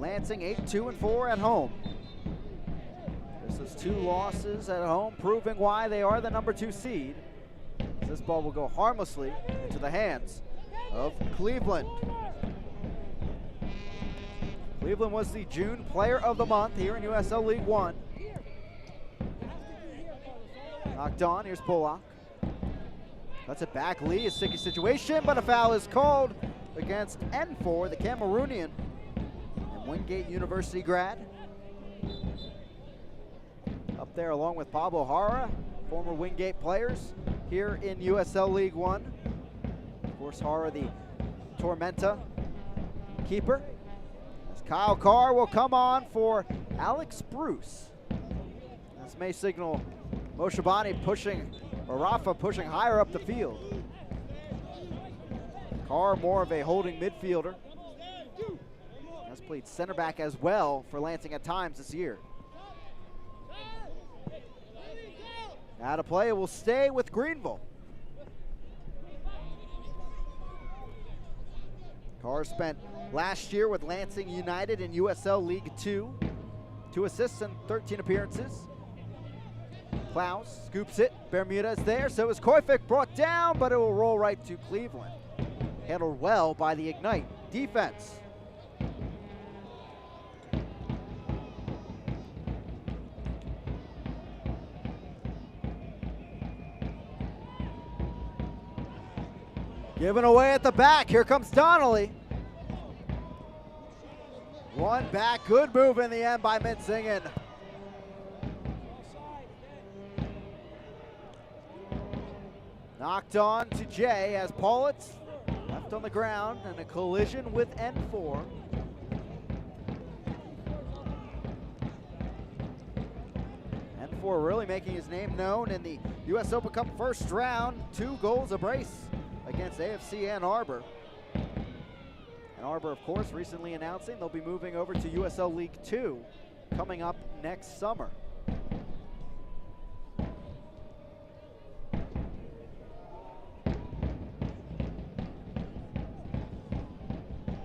Lansing 8-2-4 at home. This is 2 losses at home, proving why they are the number 2 seed. This ball will go harmlessly into the hands of Cleveland. Cleveland was the June Player of the Month here in USL League One. Knocked on, here's Polak. That's it back, Lee, a sticky situation, but a foul is called against N4, the Cameroonian and Wingate University grad. Up there along with Pablo Hara, former Wingate players here in USL League One. Of course, Hara, the Tormenta keeper. As Kyle Carr will come on for Alex Bruce. This may signal Moshabani pushing, or Rafa pushing higher up the field. Carr more of a holding midfielder. Has played center back as well for Lansing at times this year. Now to play will stay with Greenville. Carr spent last year with Lansing United in USL League 2. 2 assists and 13 appearances. Klaus scoops it. Bermuda is there. So is Koifik, brought down, but it will roll right to Cleveland. Handled well by the Ignite defense. Given away at the back. Here comes Donnelly. One back. Good move in the end by Mitzingen. Knocked on to Jay as Paulitz left on the ground and a collision with N4. N4 really making his name known in the US Open Cup first round. 2 goals a brace against AFC Ann Arbor. Ann Arbor, of course, recently announcing they'll be moving over to USL League 2 coming up next summer.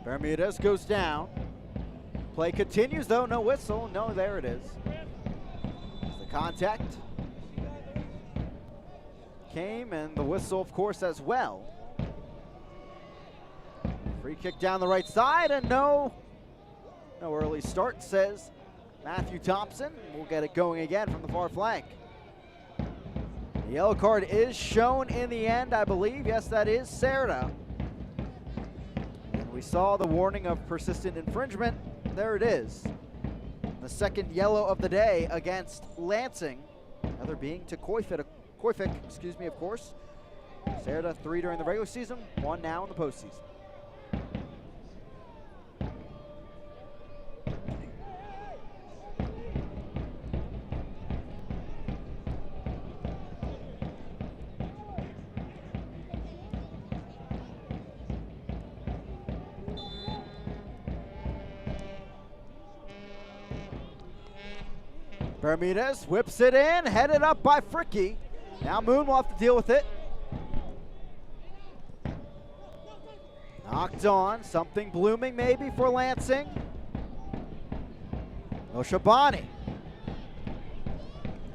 Bermudez goes down. Play continues though, no whistle. No, there it is. The contact came and the whistle, of course, as well. Free kick down the right side and no early start, says Matthew Thompson. We'll get it going again from the far flank. The yellow card is shown in the end, I believe. Yes, that is Serra. And we saw the warning of persistent infringement. There it is. The second yellow of the day against Lansing. Other being to Koifik, of course. Serra 3 during the regular season, 1 now in the postseason. Bermudez whips it in, headed up by Fricky. Now Moon will have to deal with it. Knocked on, something blooming maybe for Lansing. Oshabani.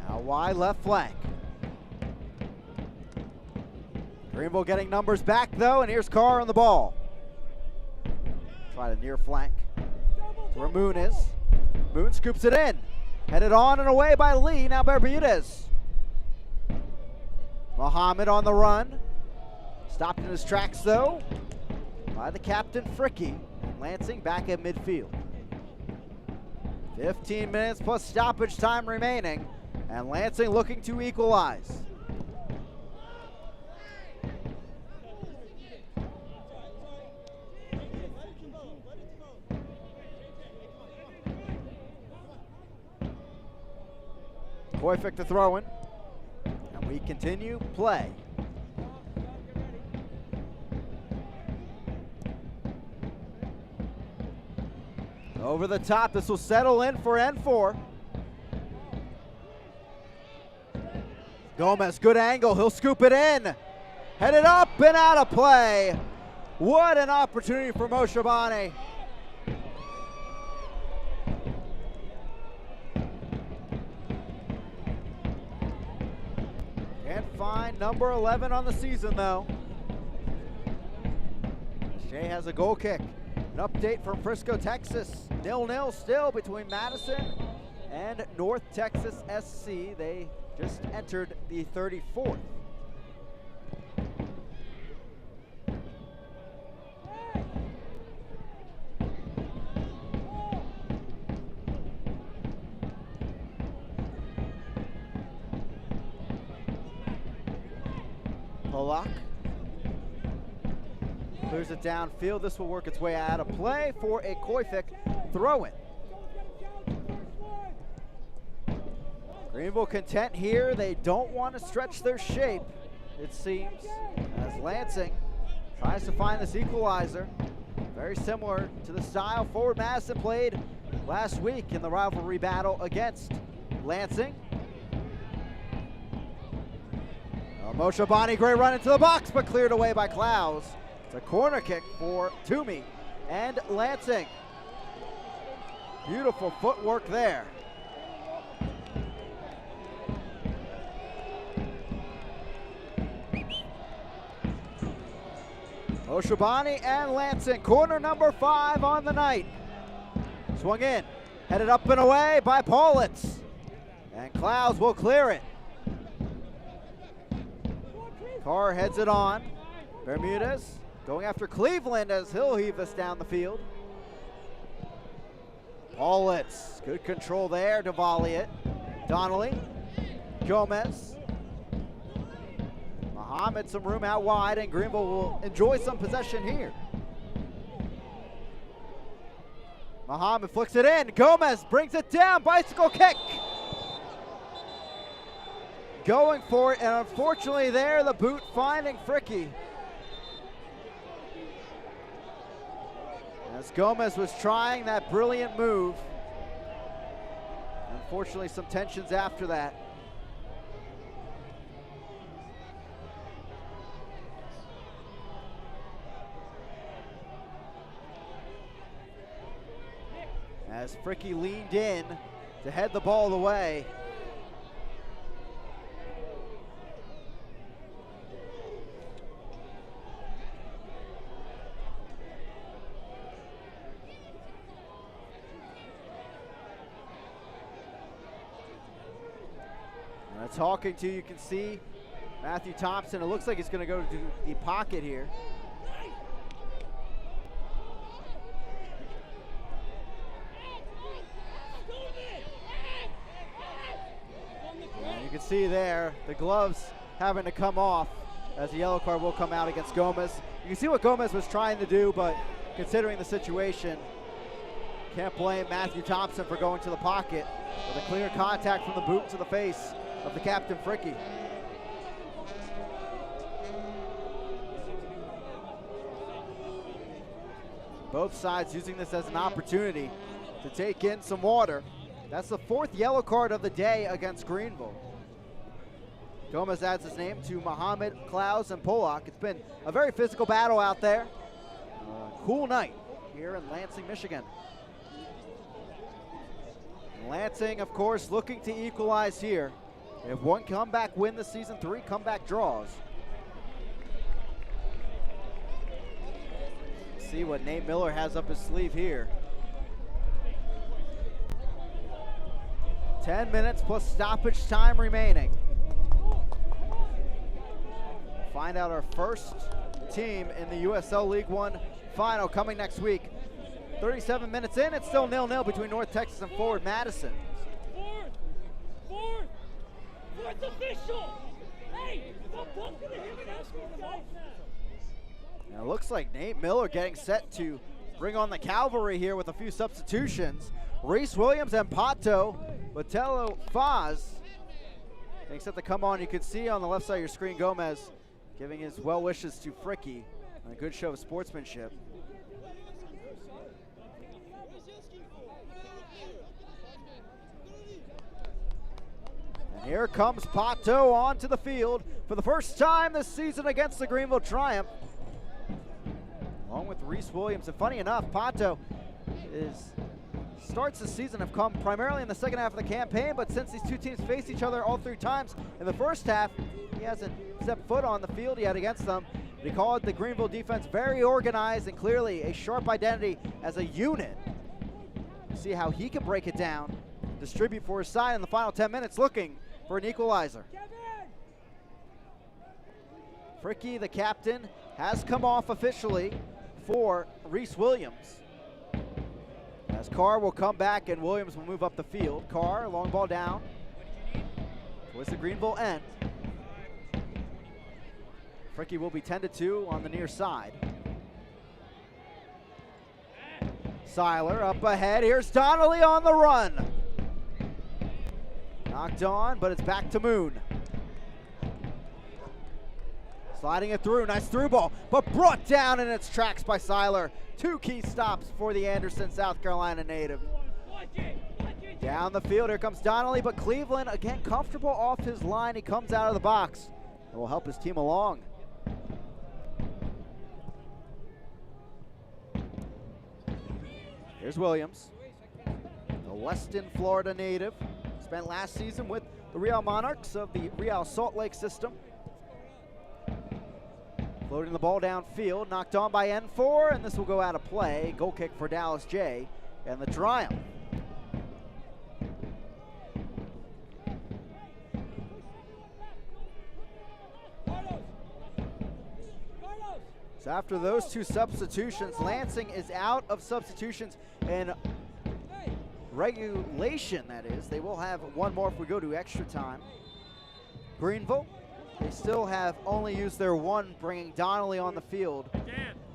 Now wide left flank. Greenville getting numbers back though, and here's Carr on the ball. Try to near flank to where Moon is. Moon scoops it in. Headed on and away by Lee, now Bermudez. Muhammad on the run. Stopped in his tracks though by the captain Fricky. Lansing back at midfield. 15 minutes plus stoppage time remaining, and Lansing looking to equalize. Koifik to throw in, and we continue play. Over the top, this will settle in for N4. Gomez, good angle, he'll scoop it in. Headed up and out of play. What an opportunity for Moshabani. Can't find number 11 on the season though. Shea has a goal kick. An update from Frisco, Texas. 0-0 still between Madison and North Texas SC. They just entered the 34th. Polak clears it downfield. This will work its way out of play for a Koifik throw-in. Greenville content here. They don't want to stretch their shape, it seems, as Lansing tries to find this equalizer. Very similar to the style Forward Madison played last week in the rivalry battle against Lansing. Moshabani, great run into the box, but cleared away by Klaus. It's a corner kick for Toomey and Lansing. Beautiful footwork there. Moshabani and Lansing, corner number 5 on the night. Swung in, headed up and away by Paulitz. And Klaus will clear it. Carr heads it on. Bermudez going after Cleveland as he'll heave this down the field. Paulitz, good control there to volley it. Donnelly, Gomez. Muhammad, some room out wide, and Greenville will enjoy some possession here. Muhammad flicks it in. Gomez brings it down, bicycle kick. Going for it, and unfortunately there, the boot finding Fricky. As Gomez was trying that brilliant move. Unfortunately, some tensions after that. As Fricky leaned in to head the ball away. Talking to you can see Matthew Thompson. It looks like he's going to go to the pocket here. And you can see there the gloves having to come off as the yellow card will come out against Gomez. You can see what Gomez was trying to do, but considering the situation, can't blame Matthew Thompson for going to the pocket with a clear contact from the boot to the face of the captain, Fricky. Both sides using this as an opportunity to take in some water. That's the 4th yellow card of the day against Greenville. Gomez adds his name to Muhammad, Klaus, and Polak. It's been a very physical battle out there. Cool night here in Lansing, Michigan. Lansing, of course, looking to equalize here. They have 1 comeback win this season, 3 comeback draws. See what Nate Miller has up his sleeve here. 10 minutes plus stoppage time remaining. Find out our first team in the USL League One final coming next week. 37 minutes in, it's still 0-0 between North Texas and Forward Madison. Fourth official! Hey, stop talking to him and ask these guys now. Now it looks like Nate Miller getting set to bring on the cavalry here with a few substitutions. Reese Williams and Pato, Botello Faz getting set to come on. You can see on the left side of your screen Gomez giving his well wishes to Fricky on a good show of sportsmanship. Here comes Pato onto the field for the first time this season against the Greenville Triumph, along with Reese Williams. And funny enough, Pato starts the season have come primarily in the second half of the campaign, but since these two teams faced each other all 3 times in the first half, he hasn't stepped foot on the field yet against them. He called the Greenville defense very organized and clearly a sharp identity as a unit. See how he can break it down, distribute for his side in the final 10 minutes, looking for an equalizer. Fricky, the captain, has come off officially for Reese Williams. As Carr will come back and Williams will move up the field. Carr, long ball down towards the Greenville end. Fricky will be tended to on the near side. Seiler up ahead. Here's Donnelly on the run. Knocked on, but it's back to Moon. Sliding it through, nice through ball, but brought down in its tracks by Seiler. 2 key stops for the Anderson, South Carolina native. Down the field, here comes Donnelly, but Cleveland, again, comfortable off his line. He comes out of the box and will help his team along. Here's Williams, the Weston, Florida native. Spent last season with the Real Monarchs of the Real Salt Lake system. Floating the ball downfield, knocked on by N4, and this will go out of play. Goal kick for Dallas J and the Triumph. So after those 2 substitutions, Lansing is out of substitutions in regulation, that is. They will have 1 more if we go to extra time. Greenville, they still have only used their 1, bringing Donnelly on the field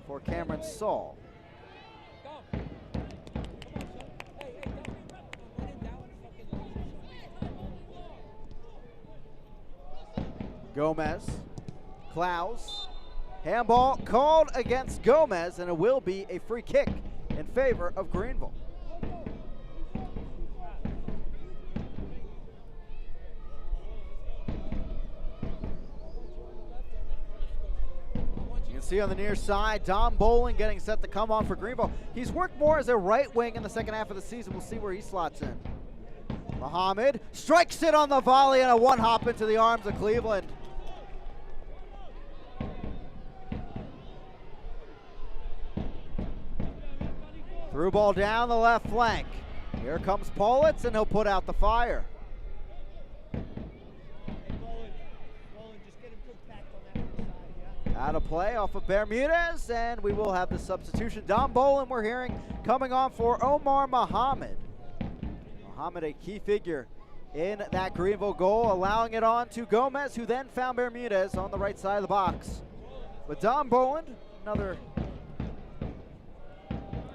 for Cameron Saul. Gomez, Klaus, handball called against Gomez, and it will be a free kick in favor of Greenville. You can see on the near side, Don Bolin getting set to come on for Greenville. He's worked more as a right wing in the second half of the season. We'll see where he slots in. Muhammad strikes it on the volley and a one-hop into the arms of Cleveland. Through ball down the left flank. Here comes Paulitz, and he'll put out the fire. Out of play off of Bermudez, and we will have the substitution. Don Bolin, we're hearing, coming on for Omar Muhammad. Muhammad, a key figure in that Greenville goal, allowing it on to Gomez, who then found Bermudez on the right side of the box. But Don Bolin, another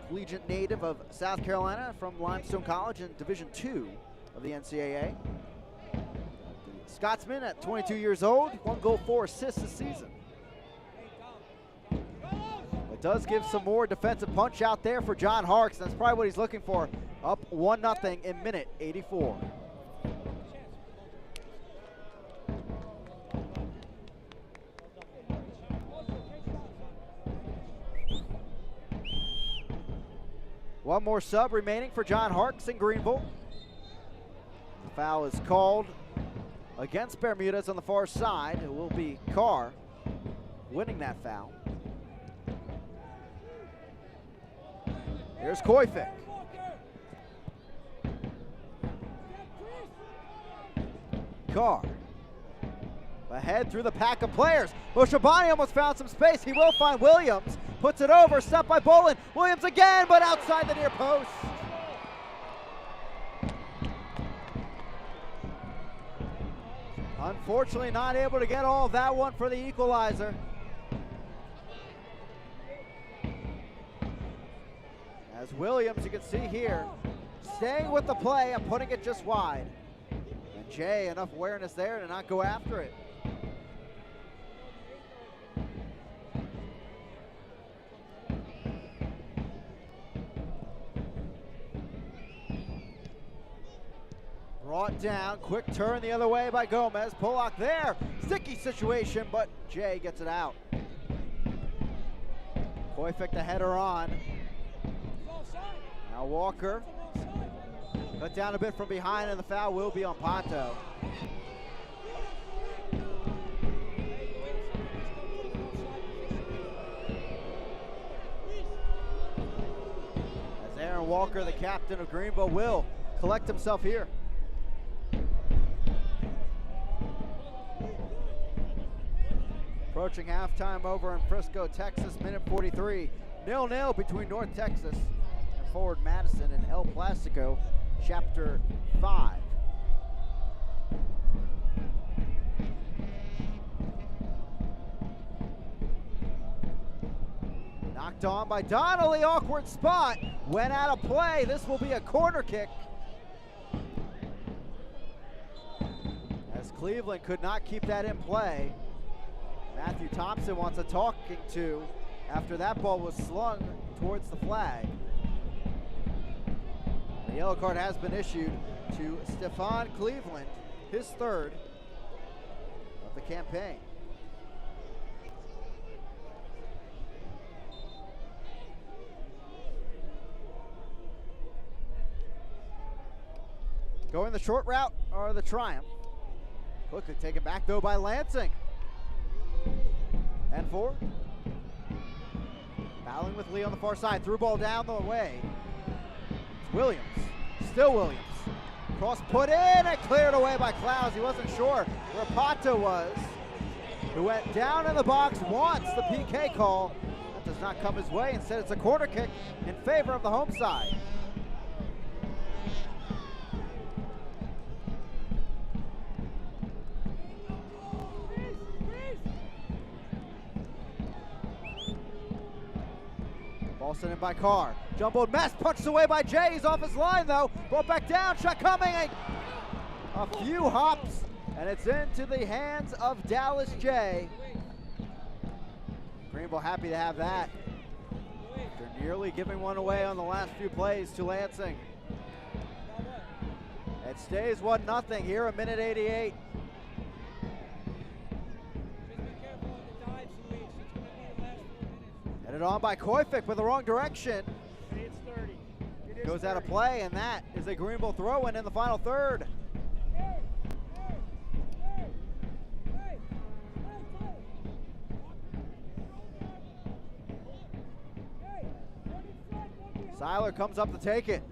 collegiate native of South Carolina from Limestone College in Division II of the NCAA. The Scotsman at 22 years old, 1 goal, 4 assists this season. It does give some more defensive punch out there for John Harks. That's probably what he's looking for. Up 1-0 in minute 84. One more sub remaining for John Harks in Greenville. The foul is called against Bermudez on the far side. It will be Carr winning that foul. Here's Koifik. Carr ahead through the pack of players. Bushabani almost found some space. He will find Williams. Puts it over, stopped by Bolin. Williams again, but outside the near post. Unfortunately, not able to get all of that one for the equalizer. As Williams, you can see here, staying with the play and putting it just wide. And Jay, enough awareness there to not go after it. Brought down, quick turn the other way by Gomez. Pollock there, sticky situation, but Jay gets it out. Koifik the header on. Now Walker, cut down a bit from behind, and the foul will be on Pato. As Aaron Walker, the captain of Greenville, will collect himself here. Approaching halftime over in Frisco, Texas, minute 43. 0-0 between North Texas and Forward Madison in El Plastico, Chapter 5. Knocked on by Donnelly, awkward spot. Went out of play. This will be a corner kick. As Cleveland could not keep that in play. Matthew Thompson wants a talking to after that ball was slung towards the flag. The yellow card has been issued to Stefan Cleveland, his third of the campaign. Going the short route or the Triumph. Quickly taken back though by Lansing. And 4. Battling with Lee on the far side. Through ball down the way. It's Williams. Still Williams. Cross put in and cleared away by Clowes. He wasn't sure where Pato was. Who went down in the box, wants the PK call. That does not come his way. Instead, it's a corner kick in favor of the home side. Ball sent in by Carr. Jumbled mess, punched away by Jay. He's off his line though. Brought back down, shot coming. A few hops, and it's into the hands of Dallas Jay. Greenville happy to have that. They're nearly giving one away on the last few plays to Lansing. It stays 1-0 here, a minute 88. Headed on by Koifik with the wrong direction. Goes out of play, and that is a Greenville throw-in in the final third. Seiler comes up to take it.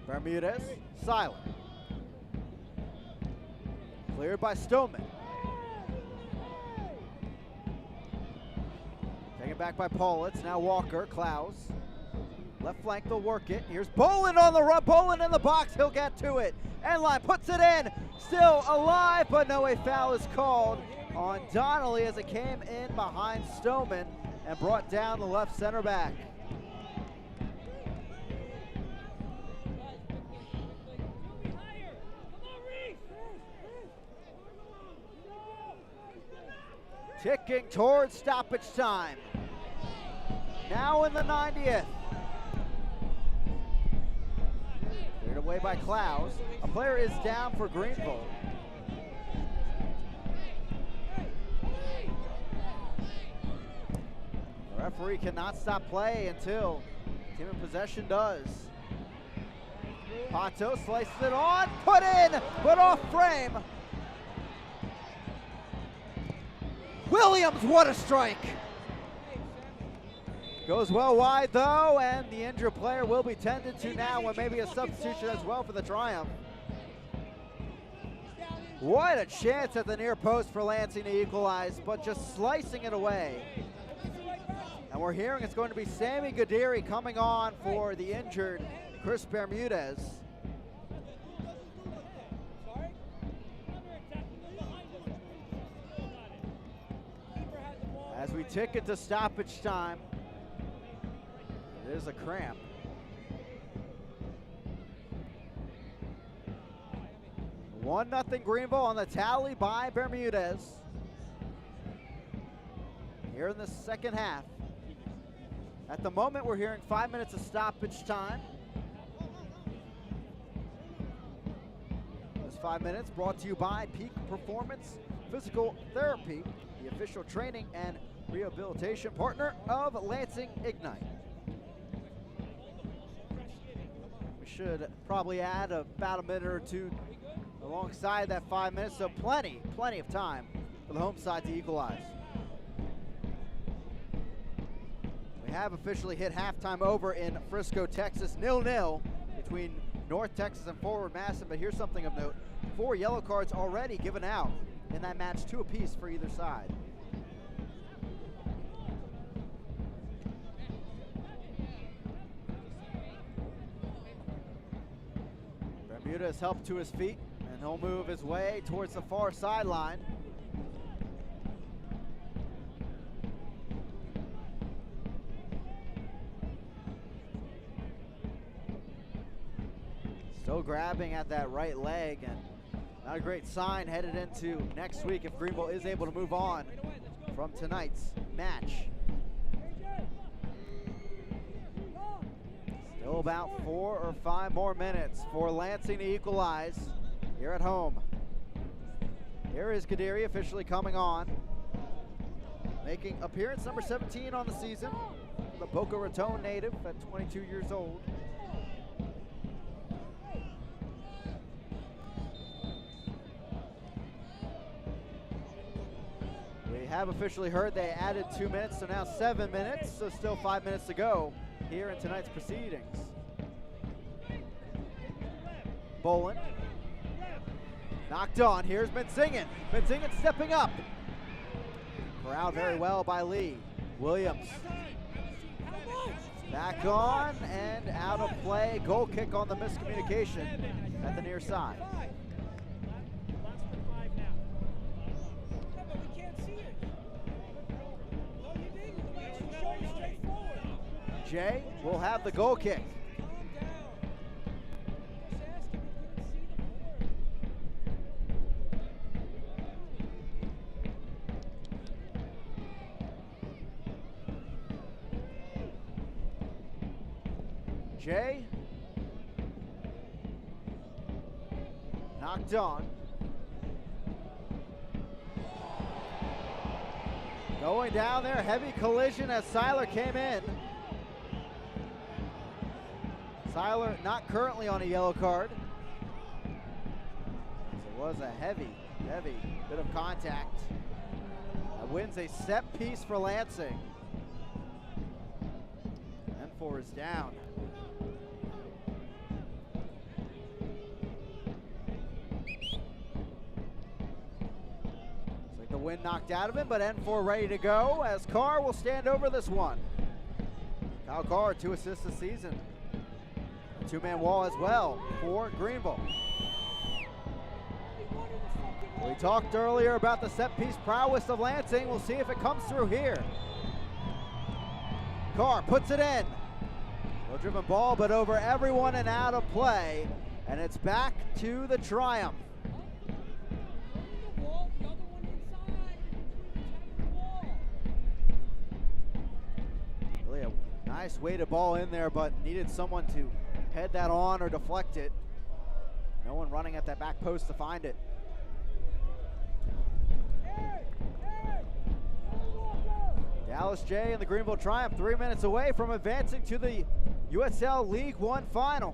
Bermudez, Seiler. Cleared by Stalemate. Taken back by Paulitz, now Walker, Klaus. Left flank, they'll work it. Here's Boland on the run, Boland in the box, he'll get to it. Endline puts it in, still alive, but no, a foul is called on Donnelly as it came in behind Stoneman and brought down the left center back. Ticking towards stoppage time. Now in the 90th. Cleared away by Klaus. A player is down for Greenville. The referee cannot stop play until team in possession does. Pato slices it on, put in, but off frame. Williams, what a strike! Goes well wide though, and the injured player will be tended to now when maybe a substitution as well for the Triumph. What a chance at the near post for Lansing to equalize, but just slicing it away. And we're hearing it's going to be Sammy Gadiri coming on for the injured Chris Bermudez. As we tick it to stoppage time, it is a cramp. One 0 Greenville on the tally by Bermudez. Here in the second half. At the moment, we're hearing 5 minutes of stoppage time. This 5 minutes brought to you by Peak Performance Physical Therapy, the official training and rehabilitation partner of Lansing Ignite. We should probably add about a minute or two alongside that 5 minutes, so plenty of time for the home side to equalize. We have officially hit halftime over in Frisco, Texas, 0-0 between North Texas and Forward Madison, but here's something of note. 4 yellow cards already given out in that match, 2 apiece for either side. Bermudez helped to his feet, and he'll move his way towards the far sideline. Still grabbing at that right leg, and not a great sign headed into next week if Greenville is able to move on from tonight's match. Still about 4 or 5 more minutes for Lansing to equalize here at home. Here is Gadiri officially coming on, making appearance number 17 on the season, the Boca Raton native at 22 years old. We have officially heard they added 2 minutes, so now 7 minutes, so still 5 minutes to go here in tonight's proceedings. Boland. Knocked on, here's Benzingen. Benzingen stepping up. Corralled very well by Lee. Williams. Back on and out of play. Goal kick on the miscommunication at the near side. Jay will have the goal kick. Jay. Knocked on. Going down there, heavy collision as Seiler came in. Seiler not currently on a yellow card. It was a heavy bit of contact. That wins a set piece for Lansing. N4 is down. The wind knocked out of him, but N4 ready to go as Carr will stand over this one. Kyle Carr, 2 assists this season. A 2-man wall as well for Greenville. We talked earlier about the set-piece prowess of Lansing. We'll see if it comes through here. Carr puts it in. Well-driven ball, but over everyone and out of play. And it's back to the Triumph. Really a nice weighted ball in there, but needed someone to head that on or deflect it. No one running at that back post to find it. Dallas J and the Greenville Triumph 3 minutes away from advancing to the USL League One final.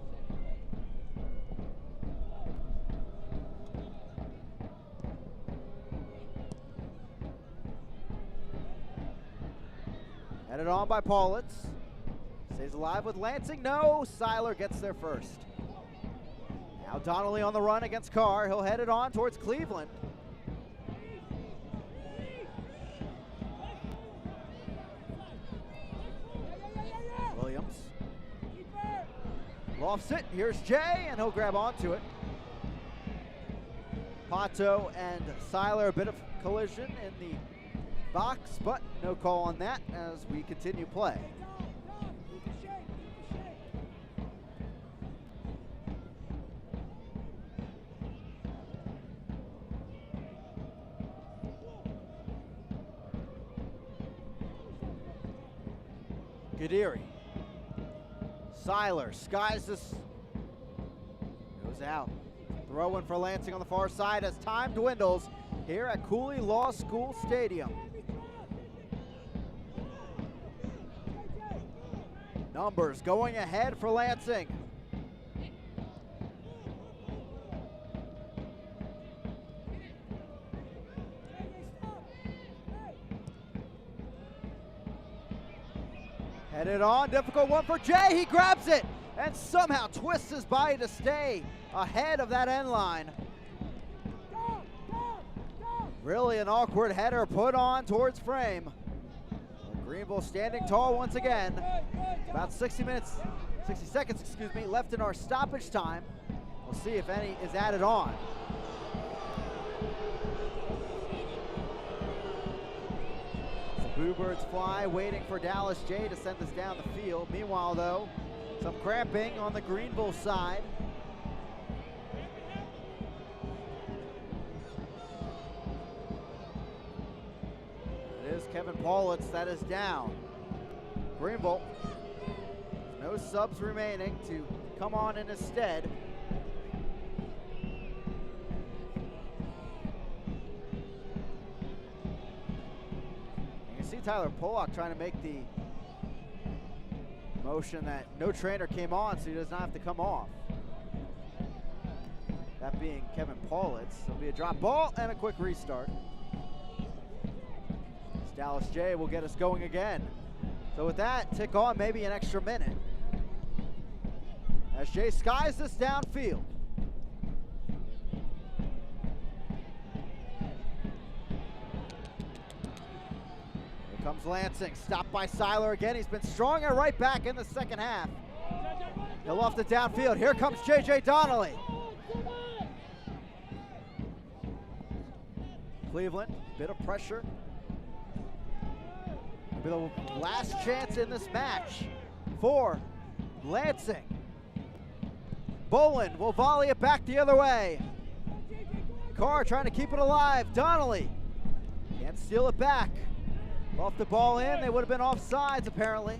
Headed on by Paulitz. Stays alive with Lansing. No, Seiler gets there first. Now Donnelly on the run against Carr. He'll head it on towards Cleveland. Williams. Lofts it. Here's Jay, and he'll grab onto it. Pato and Seiler, a bit of collision in the box, but no call on that as we continue play. Gadiri. Seiler skies this. Goes out. Throw in for Lansing on the far side as time dwindles here at Cooley Law School Stadium. Numbers going ahead for Lansing. Headed on, difficult one for Jay. He grabs it and somehow twists his body to stay ahead of that end line. Really an awkward header put on towards frame. Greenville standing tall once again. About 60 seconds, excuse me, left in our stoppage time. We'll see if any is added on. Bluebirds fly, waiting for Dallas J to send this down the field. Meanwhile, though, some cramping on the Greenville side. It is Kevin Paulitz that is down. Greenville, no subs remaining to come on in his stead. Tyler Pollock trying to make the motion that no trainer came on, so he does not have to come off. That being Kevin Paulitz. It'll be a drop ball and a quick restart. Dallas J will get us going again. So with that, tick on maybe an extra minute. As Jay skies this downfield. Comes Lansing, stopped by Seiler again. He's been strong at right back in the second half. He'll off the downfield. Here comes JJ Donnelly. Cleveland, bit of pressure. Maybe the last chance in this match for Lansing. Bolin will volley it back the other way. Carr trying to keep it alive. Donnelly can't steal it back. Off the ball in, they would have been offsides apparently.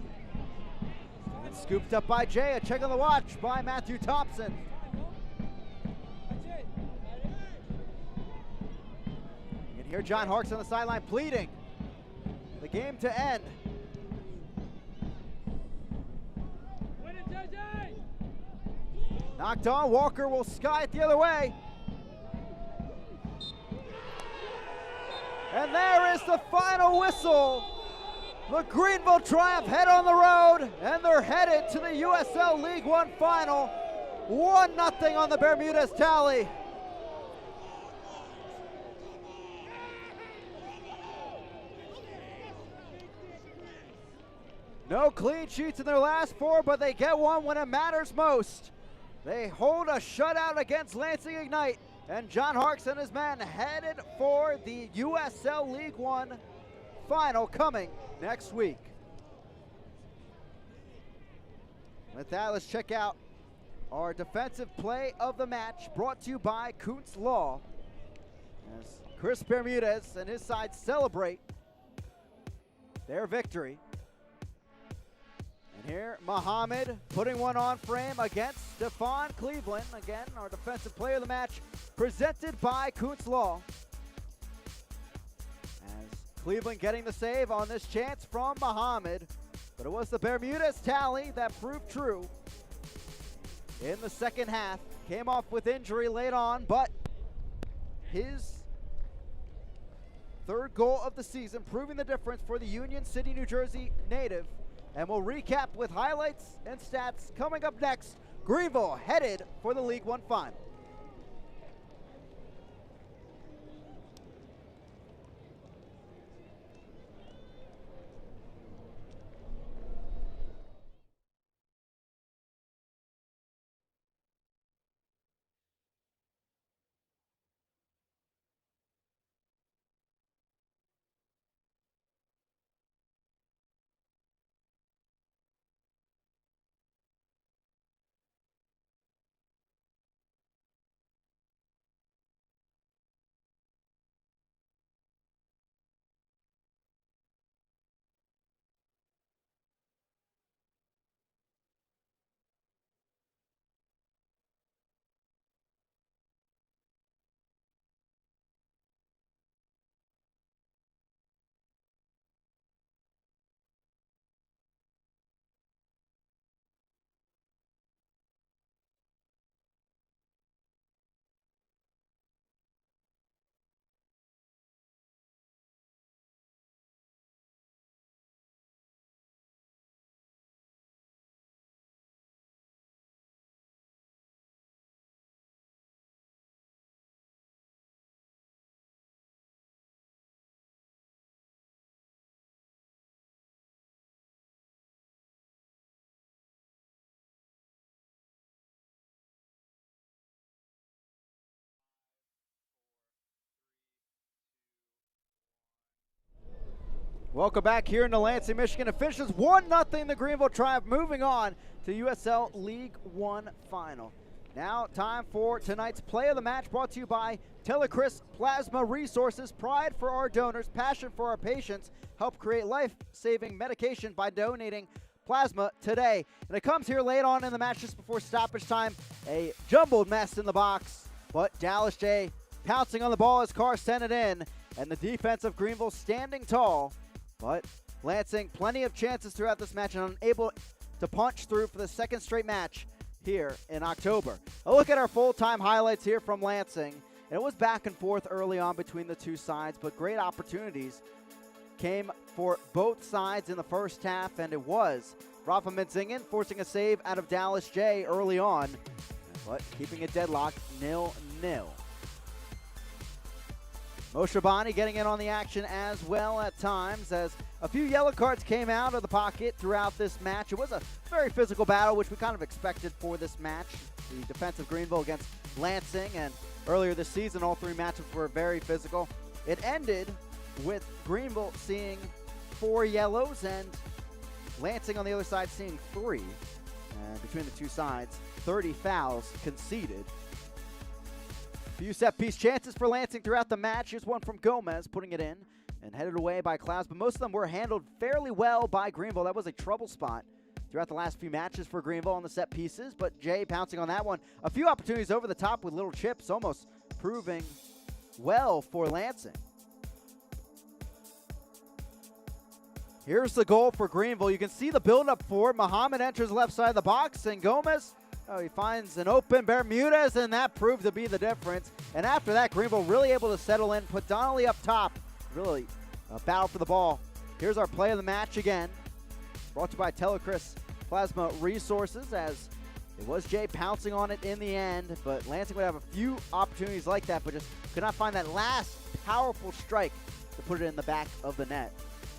And scooped up by Jay. A check on the watch by Matthew Thompson. You can hear John Harkes on the sideline pleading the game to end. Knocked on. Walker will sky it the other way. And there is the final whistle. The Greenville Triumph head on the road, and they're headed to the USL League One final. 1-0 on the Bermudez tally. No clean sheets in their last 4, but they get one when it matters most. They hold a shutout against Lansing Ignite, and John Harkes and his men headed for the USL League One final coming next week. With that, let's check out our defensive play of the match, brought to you by Kuntz Law, as Chris Bermudez and his side celebrate their victory. And here, Muhammad putting one on frame against Stephon Cleveland. Again, our defensive player of the match, presented by Kuntz Law. As Cleveland getting the save on this chance from Muhammad, but it was the Bermudez tally that proved true in the second half. Came off with injury late on, but his third goal of the season, proving the difference for the Union City, New Jersey native. And we'll recap with highlights and stats coming up next. Greenville headed for the League One final. Welcome back here into Lansing, Michigan. It finishes 1-0 the Greenville Triumph, moving on to USL League One final. Now time for tonight's play of the match, brought to you by Telecris Plasma Resources. Pride for our donors, passion for our patients. Help create life-saving medication by donating plasma today. And it comes here late on in the match, just before stoppage time. A jumbled mess in the box, but Dallas J pouncing on the ball as Carr sent it in. And the defense of Greenville standing tall. But Lansing, plenty of chances throughout this match and unable to punch through for the second straight match here in October. A look at our full-time highlights here from Lansing. It was back and forth early on between the two sides, but great opportunities came for both sides in the first half, and it was Rafa Menzingen forcing a save out of Dallas J early on, but keeping it deadlocked 0-0. Moshabani getting in on the action as well at times, as a few yellow cards came out of the pocket throughout this match. It was a very physical battle, which we kind of expected for this match. The defense of Greenville against Lansing, and earlier this season, all three matches were very physical. It ended with Greenville seeing 4 yellows and Lansing on the other side seeing 3. And between the two sides, 30 fouls conceded. Few set-piece chances for Lansing throughout the match. Here's one from Gomez, putting it in and headed away by Klaus, but most of them were handled fairly well by Greenville. That was a trouble spot throughout the last few matches for Greenville on the set pieces, but Jay pouncing on that one. A few opportunities over the top with little chips, almost proving well for Lansing. Here's the goal for Greenville. You can see the build-up for it. Muhammad enters left side of the box, and Gomez, he finds an open Bermudez, and that proved to be the difference. And after that, Greenville really able to settle in, put Donnelly up top. Really a battle for the ball. Here's our play of the match again. Brought to you by Telecris Plasma Resources, as it was Jay pouncing on it in the end, but Lansing would have a few opportunities like that, but just could not find that last powerful strike to put it in the back of the net.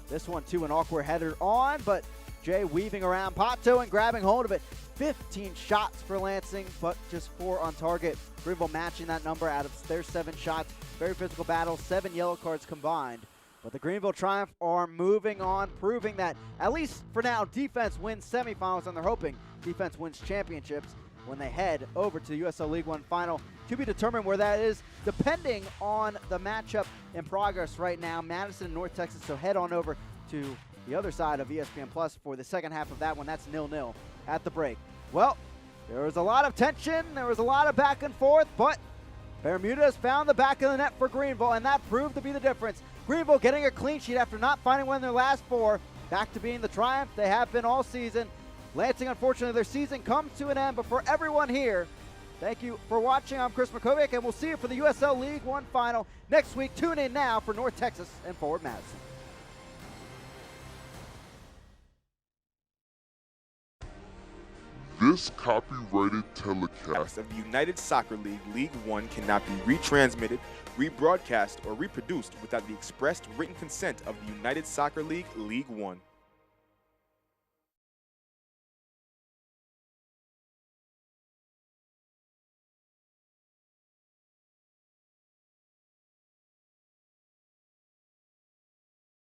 This one, too, an awkward header on, but Jay weaving around Pato and grabbing hold of it. 15 shots for Lansing, but just 4 on target. Greenville matching that number out of their 7 shots. Very physical battle, 7 yellow cards combined. But the Greenville Triumph are moving on, proving that, at least for now, defense wins semifinals, and they're hoping defense wins championships when they head over to the USL League One final. To be determined where that is, depending on the matchup in progress right now. Madison and North Texas, so head on over to the other side of ESPN Plus for the second half of that one. That's 0-0 at the break. Well, there was a lot of tension, there was a lot of back and forth, but Bermudez found the back of the net for Greenville, and that proved to be the difference. Greenville getting a clean sheet after not finding one in their last 4. Back to being the Triumph they have been all season. Lansing, unfortunately, their season comes to an end, but for everyone here, thank you for watching. I'm Chris Makovic, and we'll see you for the USL League One final next week. Tune in now for North Texas and Forward Madison. This copyrighted telecast of the United Soccer League League One cannot be retransmitted, rebroadcast, or reproduced without the expressed written consent of the United Soccer League League One.